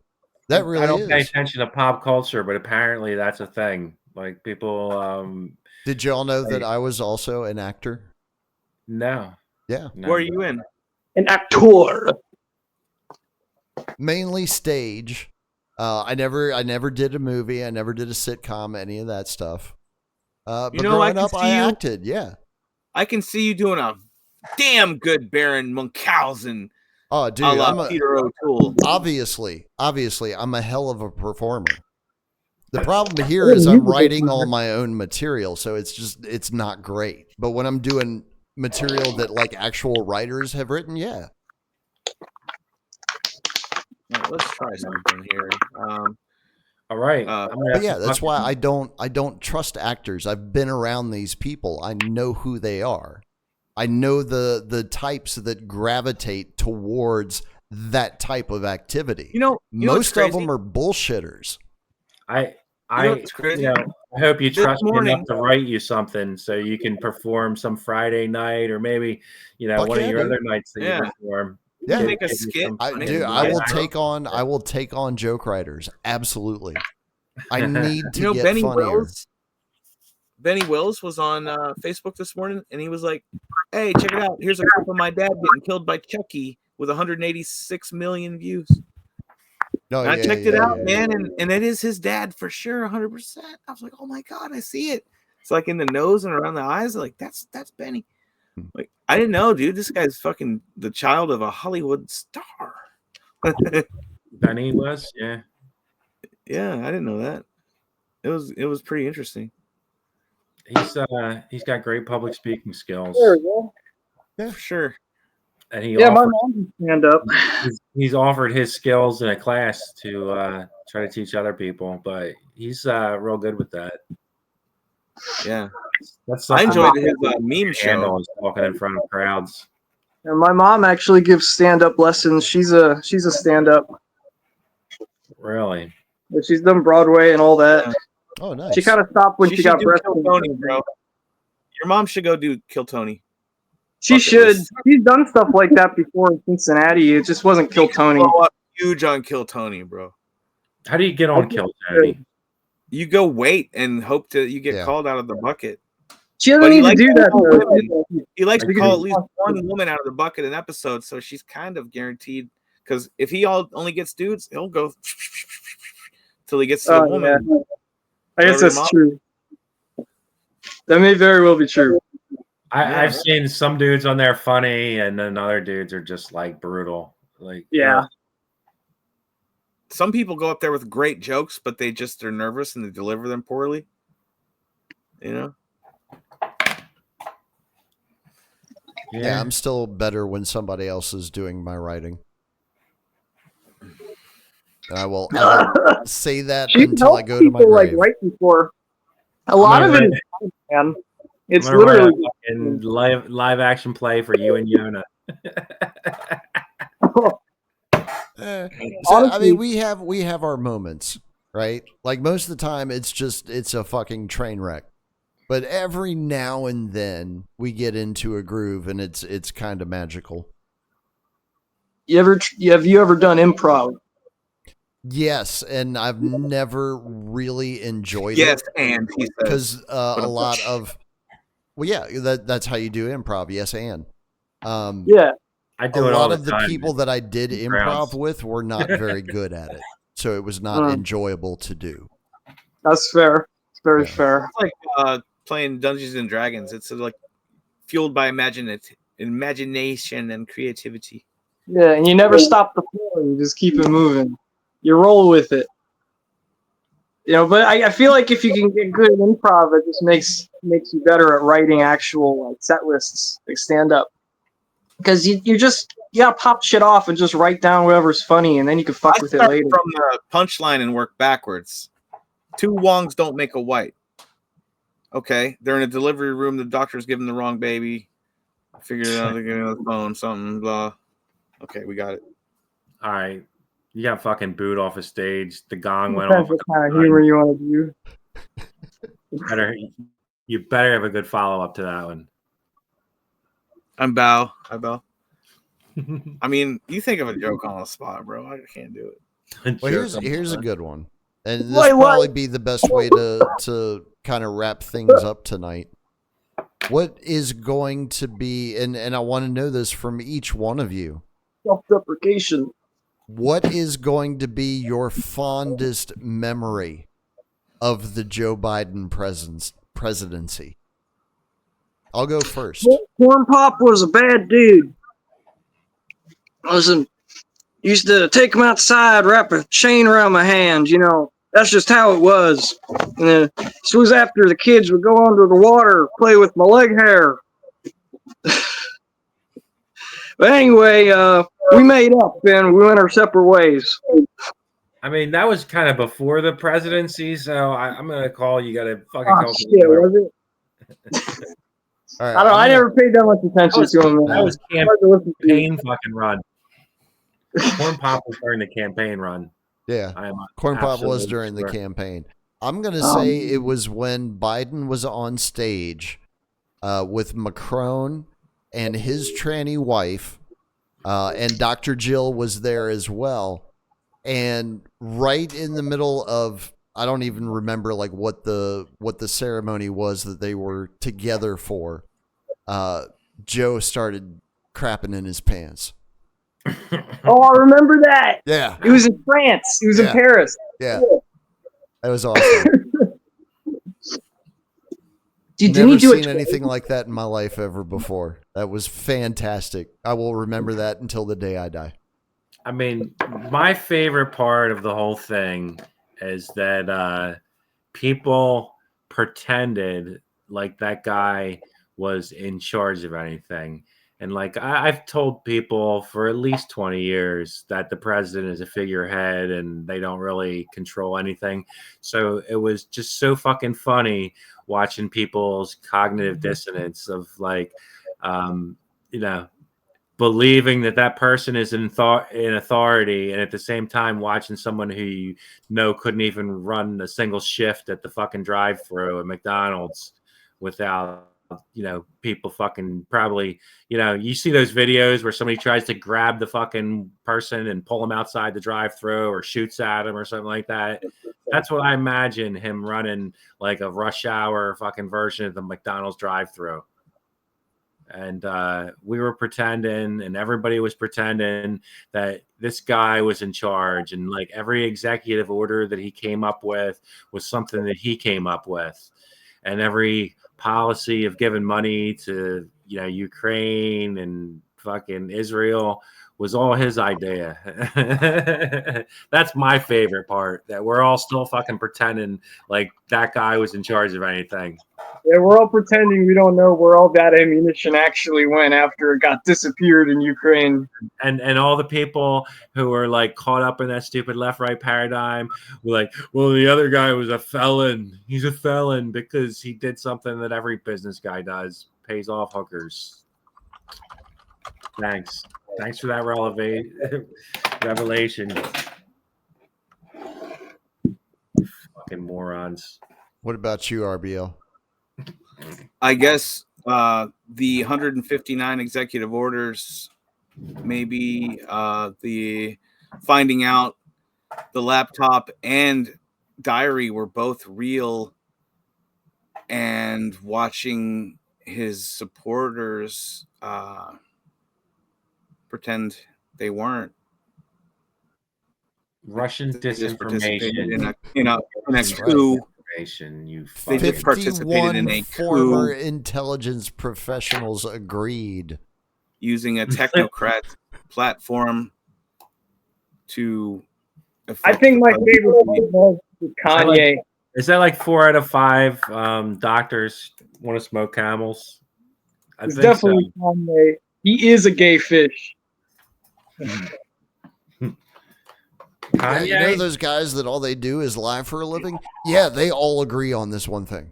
That really I don't is. pay attention to pop culture, but apparently that's a thing. Like people. Did y'all know that I was also an actor? No. Yeah. No. Where are you in? An actor. Mainly stage. I never did a movie. I never did a sitcom. Any of that stuff. But growing up, I acted. Yeah. I can see you doing a damn good Baron Munchausen. Oh, dude, I'm Peter O'Toole. Obviously, I'm a hell of a performer. The problem here is I'm writing all my own material, so it's not great. But when I'm doing material that like actual writers have written, yeah. Let's try something here. All right. But yeah, that's why I don't trust actors. I've been around these people. I know who they are. I know the types that gravitate towards that type of activity. Most of them are bullshitters. I hope you trust me enough to write you something so you can perform some Friday night or maybe one of your other nights that you perform. Yeah, make a skit. I will take on joke writers. Absolutely. I need to get funnier. Benny Wills was on Facebook this morning, and he was like, "Hey, check it out. Here's a clip of my dad getting killed by Chucky with 186 million views." I checked it out, man, and it is his dad for sure, 100%. I was like, "Oh my god, I see it." It's like in the nose and around the eyes. Like that's Benny. Like I didn't know, dude. This guy's fucking the child of a Hollywood star. Benny was, yeah. Yeah, I didn't know that. It was pretty interesting. He's got great public speaking skills. There we go. Yeah, for sure. And my mom can stand up. He's offered his skills in a class to try to teach other people, but he's real good with that. Yeah, That's I enjoyed his meme handle show. is walking in front of crowds. And my mom actually gives stand-up lessons. She's a stand-up. Really? She's done Broadway and all that. Yeah. Oh, nice. She kind of stopped when she should got do breast Kill cancer. Tony, bro. Your mom should go do Kill Tony. She Bucket should. list. She's done stuff like that before in Cincinnati. It just wasn't Kill Tony. Blow up huge on Kill Tony, bro. How do you get on Kill Tony? You go wait and hope that you get Yeah. called out of the bucket. She doesn't But he need to likes do to that. call though. women. He likes to Like, call at least one woman out of the bucket an episode, so she's kind of guaranteed. Because if he only gets dudes, he'll go till he gets to the Oh, woman. yeah. I guess Whatever that's true. That may very well be true. I've seen some dudes on there funny, and then other dudes are just like brutal. Like, Yeah. Some people go up there with great jokes, but they're nervous and they deliver them poorly. You know? Yeah, I'm still better when somebody else is doing my writing. And I will say that She's until I helped go to my people, like grave. right before. A lot of it is fun, man. It's literally live action play for you and Yona. So, Honestly, I mean, we have our moments, right? Like most of the time, it's a fucking train wreck. But every now and then we get into a groove, and it's kind of magical. have you ever done improv? Yes, and I've never really enjoyed Yes, it. and he says. Because a lot of, well, yeah, that's how you do improv. Yes, and Yeah. I a do it all lot the of the time. people that I did In improv crowds. with were not very good at it, so it was not enjoyable to do. That's fair. It's very Yeah. fair. It's like playing Dungeons and Dragons. It's like fueled by imagination and creativity. Yeah, and you never stop the flow. You just keep it moving. You roll with it. You know, but I feel like if you can get good at improv, it just makes you better at writing actual like set lists, like stand up. Because you gotta pop shit off and just write down whatever's funny, and then you can fuck with it start later. from the punchline and work backwards. Two Wongs don't make a white. Okay, they're in a delivery room. The doctor's giving the wrong baby. I figured it out. They're getting on the phone. Something blah. Okay, we got it. All right. You got fucking booed off a stage. The gong went Depends off. what kind of humor you want to do. You better have a good follow up to that one. I bow. I mean, you think of a joke on the spot, bro. I can't do it. Well, here's a good one, and this will probably be the best way to kind of wrap things up tonight. What is going to be, and I want to know this from each one of you. Self-deprecation. What is going to be your fondest memory of the Joe Biden presidency? I'll go first. Corn Pop was a bad dude. Listen, used to take him outside, wrap a chain around my hand. You know, that's just how it was. And then this was after the kids would go under the water, play with my leg hair. But anyway, we made up and we went our separate ways. I mean, that was kind of before the presidency, so I'm gonna call you. Got to fucking Oh, call. shit, was it? All right, I never paid that much attention to him. That was Hard to listen to. campaign fucking run. Corn Pop was during the campaign run. Yeah, I am Corn Pop was absolutely during the sure. campaign. I'm going to say it was when Biden was on stage with Macron and his tranny wife, and Dr. Jill was there as well. And right in the middle of, I don't even remember like what the ceremony was that they were together for, Joe started crapping in his pants. Oh, I remember that. Yeah. He was in France. He was in Paris. Yeah. That was awesome. Dude, Never seen anything like that in my life ever before. That was fantastic. I will remember that until the day I die. I mean, my favorite part of the whole thing is that people pretended like that guy was in charge of anything. And like I've told people for at least 20 years that the president is a figurehead and they don't really control anything. So it was just so fucking funny watching people's cognitive dissonance of like, you know, believing that person is in authority, and at the same time watching someone who you know couldn't even run a single shift at the fucking drive-through at McDonald's without, you know, people fucking probably, you know, you see those videos where somebody tries to grab the fucking person and pull them outside the drive-through or shoots at them or something like that. That's what I imagine him running, like a rush hour fucking version of the McDonald's drive-through. And we were pretending, and everybody was pretending that this guy was in charge, and like every executive order that he came up with was something that he came up with, and every policy of giving money to, you know, Ukraine and fucking Israel was all his idea. That's my favorite part, that we're all still fucking pretending like that guy was in charge of anything. Yeah, we're all pretending we don't know where all that ammunition actually went after it got disappeared in Ukraine. And all the people who were like caught up in that stupid left-right paradigm were like, well, the other guy was a felon. He's a felon because he did something that every business guy does, pays off hookers. Thanks for that revelation. Fucking morons. What about you, RBL? I guess the 159 executive orders, maybe the finding out the laptop and diary were both real, and watching his supporters pretend they weren't. Russian disinformation in a coup. You they just participated in a former coup. Intelligence professionals agreed, using a technocrat platform to. I think my favorite was Kanye. Is that like 4 out of 5 doctors want to smoke camels? It's definitely so. Kanye. He is a gay fish. Yeah, you know those guys that all they do is lie for a living? Yeah, they all agree on this one thing.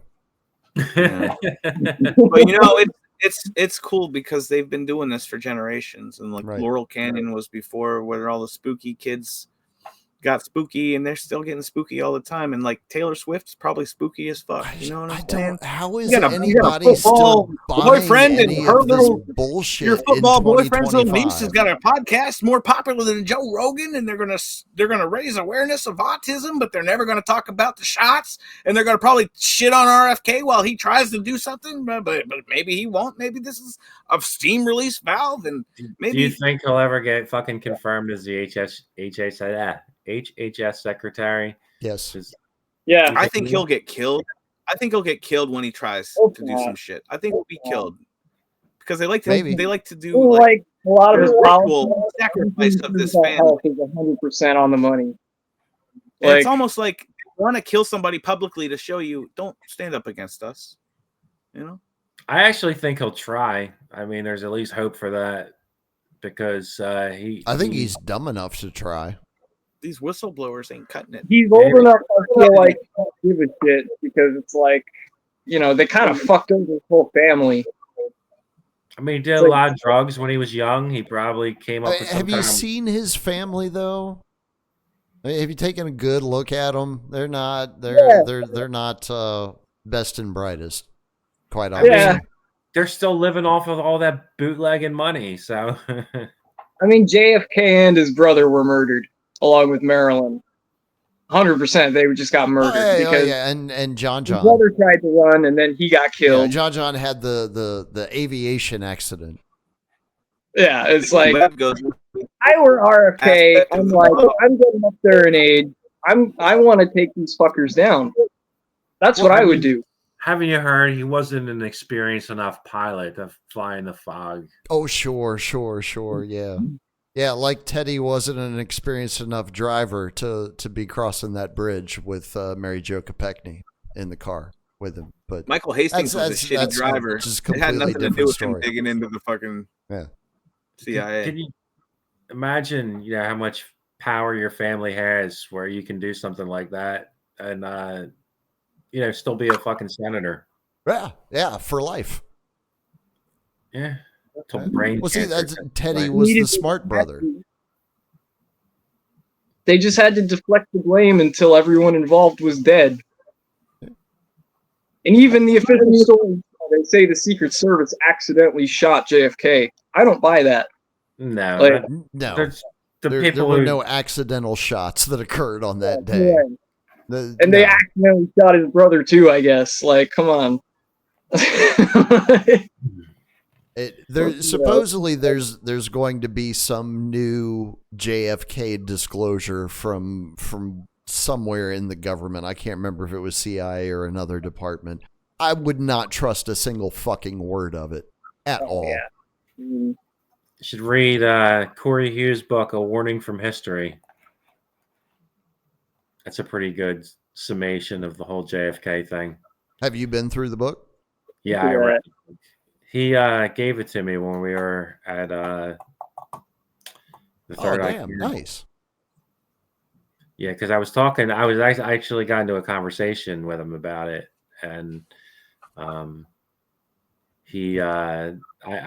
Yeah. But you know, it's cool because they've been doing this for generations, and like Laurel Canyon was before, where all the spooky kids got spooky, and they're still getting spooky all the time. And like Taylor Swift's probably spooky as fuck. You know what I'm saying? How is anybody still buying boyfriend any and her of this little bullshit? Your football boyfriend's little niece 2025? has got a podcast more popular than Joe Rogan, and they're gonna raise awareness of autism, but they're never gonna talk about the shots, and they're gonna probably shit on RFK while he tries to do something, but maybe he won't. Maybe this is a steam release valve, and maybe. Do you think he'll ever get fucking confirmed as the HHS secretary? Yes. Yeah. I think he'll get killed. I think he'll get killed when he tries to do some shit. I think he'll be killed because they like to do like a lot of his ritual sacrifice of this family. Is 100% on the money. Like, it's almost like you want to kill somebody publicly to show you don't stand up against us. You know. I actually think he'll try. I mean, there's at least hope for that because I think he's dumb enough to try. These whistleblowers ain't cutting it. He's old enough to feel like he don't give a shit because it's like, you know, they kind of fucked over his whole family. I mean, he did a lot of drugs when he was young. He probably came up with some. Have you seen his family though? Have you taken a good look at them? They're not. They're not best and brightest. Quite obviously. Yeah. They're still living off of all that bootlegging money. So. I mean, JFK and his brother were murdered along with Marilyn. 100%. They just got murdered because and John. His brother tried to run and then he got killed. Yeah, John had the aviation accident. Yeah, it's like I were RFK. I'm like, I'm getting up there in age. I want to take these fuckers down. That's what I would do. Haven't you heard he wasn't an experienced enough pilot to fly in the fog? Oh, sure, yeah. Yeah, like Teddy wasn't an experienced enough driver to be crossing that bridge with Mary Jo Kopechne in the car with him. But Michael Hastings was a shitty driver. It had nothing to do with him digging into the fucking Yeah. CIA. Can you imagine, how much power your family has where you can do something like that and still be a fucking senator? Yeah, for life. Yeah. Till Yeah. brain Well, see, cancer that's takes Teddy away. was the smart brother. They just had to deflect the blame until everyone involved was dead. And even the official story, they say the Secret Service accidentally shot JFK. I don't buy that. No, Like, No. there's the There people were who no accidental shots that occurred on that day. and they accidentally shot his brother too, I guess. Like, come on. Supposedly there's going to be some new JFK disclosure from somewhere in the government. I can't remember if it was CIA or another department. I would not trust a single fucking word of it at all. Yeah. You should read Corey Hughes' book, A Warning from History. That's a pretty good summation of the whole JFK thing. Have you been through the book? Yeah, I read it. He gave it to me when we were at the Third Eye. Damn, nice. Yeah, because I actually got into a conversation with him about it, and I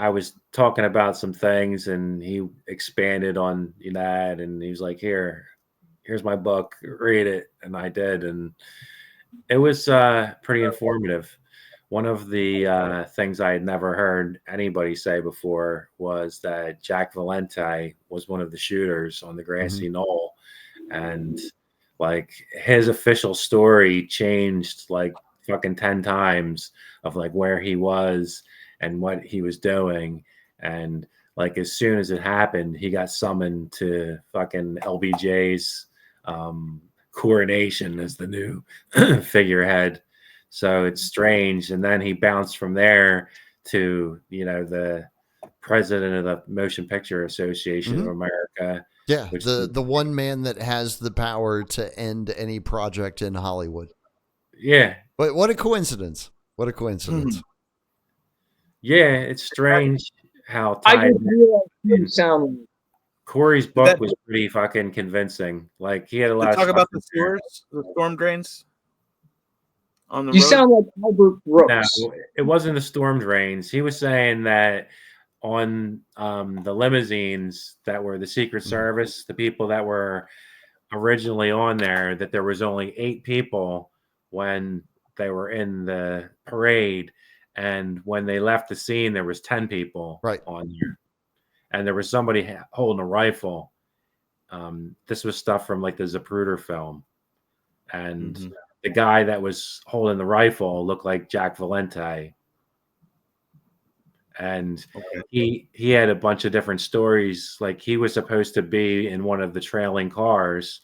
was talking about some things, and he expanded on that, and he was like, here's my book, read it. And I did, and it was pretty informative. One of the things I had never heard anybody say before was that Jack Valente was one of the shooters on the grassy knoll, and like his official story changed like fucking 10 times of like where he was and what he was doing. And like as soon as it happened, he got summoned to fucking LBJ's coronation as the new figurehead. So it's strange. And then he bounced from there to, the president of the Motion Picture Association of America. Yeah, the one man that has the power to end any project in Hollywood. Yeah. But what a coincidence. What a coincidence. Yeah, it's strange how I just realized you sound. Corey's book was pretty fucking convincing. Like he had a lot of talk about the sewers, the storm drains on the road. You sound like Albert Brooks. No, it wasn't the storm drains. He was saying that on the limousines that were the Secret Service, the people that were originally on there, that there was only 8 people when they were in the parade, and when they left the scene, there was 10 people on there, and there was somebody holding a rifle. This was stuff from like the Zapruder film, and the guy that was holding the rifle looked like Jack Valente. And he had a bunch of different stories. Like he was supposed to be in one of the trailing cars,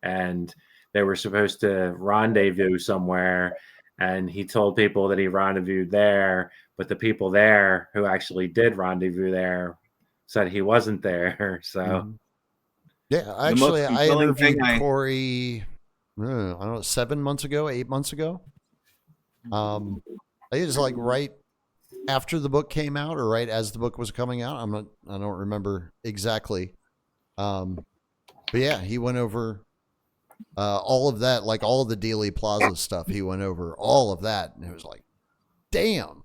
and they were supposed to rendezvous somewhere, and he told people that he rendezvoused there, but the people there who actually did rendezvous there said he wasn't there. So yeah, actually I interviewed Corey I don't know, 7 months ago, 8 months ago. I think it was like right after the book came out or right as the book was coming out. I don't remember exactly. But yeah, he went over all of that, like all of the Dealey Plaza stuff. He went over all of that, and it was like, damn.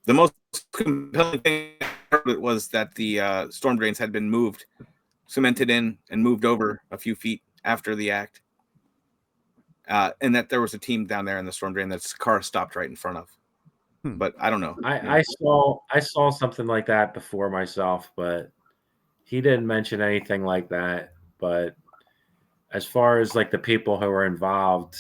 The most compelling thing was that the storm drains had been moved, cemented in, and moved over a few feet after the act. And that there was a team down there in the storm drain that's car stopped right in front of. But I don't know. I saw something like that before myself, but he didn't mention anything like that. But as far as like the people who were involved,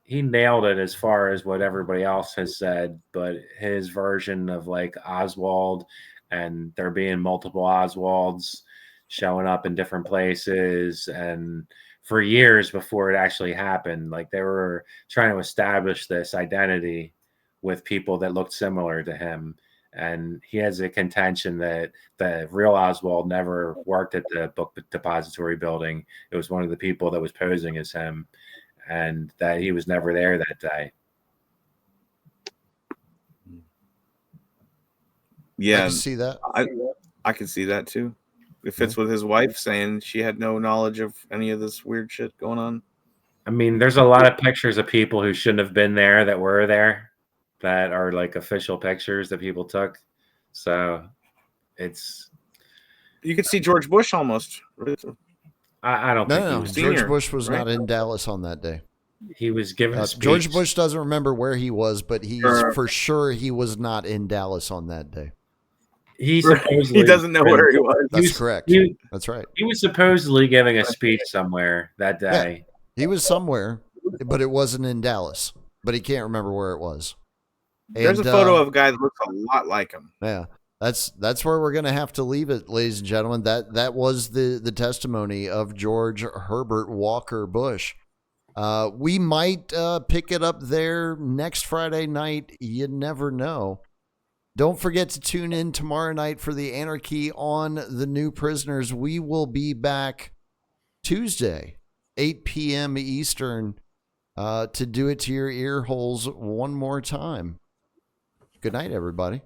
he nailed it as far as what everybody else has said. But his version of like Oswald and there being multiple Oswalds showing up in different places, and for years before it actually happened, like they were trying to establish this identity with people that looked similar to him. And he has a contention that the real Oswald never worked at the book depository building. It was one of the people that was posing as him, and that he was never there that day. Yeah, can see that. I can see that too. It fits with his wife saying she had no knowledge of any of this weird shit going on. I mean, there's a lot of pictures of people who shouldn't have been there that were there, that are like official pictures that people took. So it's. You could see George Bush almost. I don't think he No, was. George senior, Bush was right? not in Dallas on that day. He was given a speech. George Bush doesn't remember where he was, but he's for sure he was not in Dallas on that day. He supposedly He doesn't know where he was. That's correct. That's right. He was supposedly giving a speech somewhere that day. Yeah, he was somewhere, but it wasn't in Dallas. But he can't remember where it was. There's a photo of a guy that looks a lot like him. Yeah, that's where we're gonna have to leave it, ladies and gentlemen. That was the testimony of George Herbert Walker Bush. We might pick it up there next Friday night. You never know. Don't forget to tune in tomorrow night for the Anarchy on the New Prisoners. We will be back Tuesday, 8 p.m. Eastern, to do it to your ear holes one more time. Good night, everybody.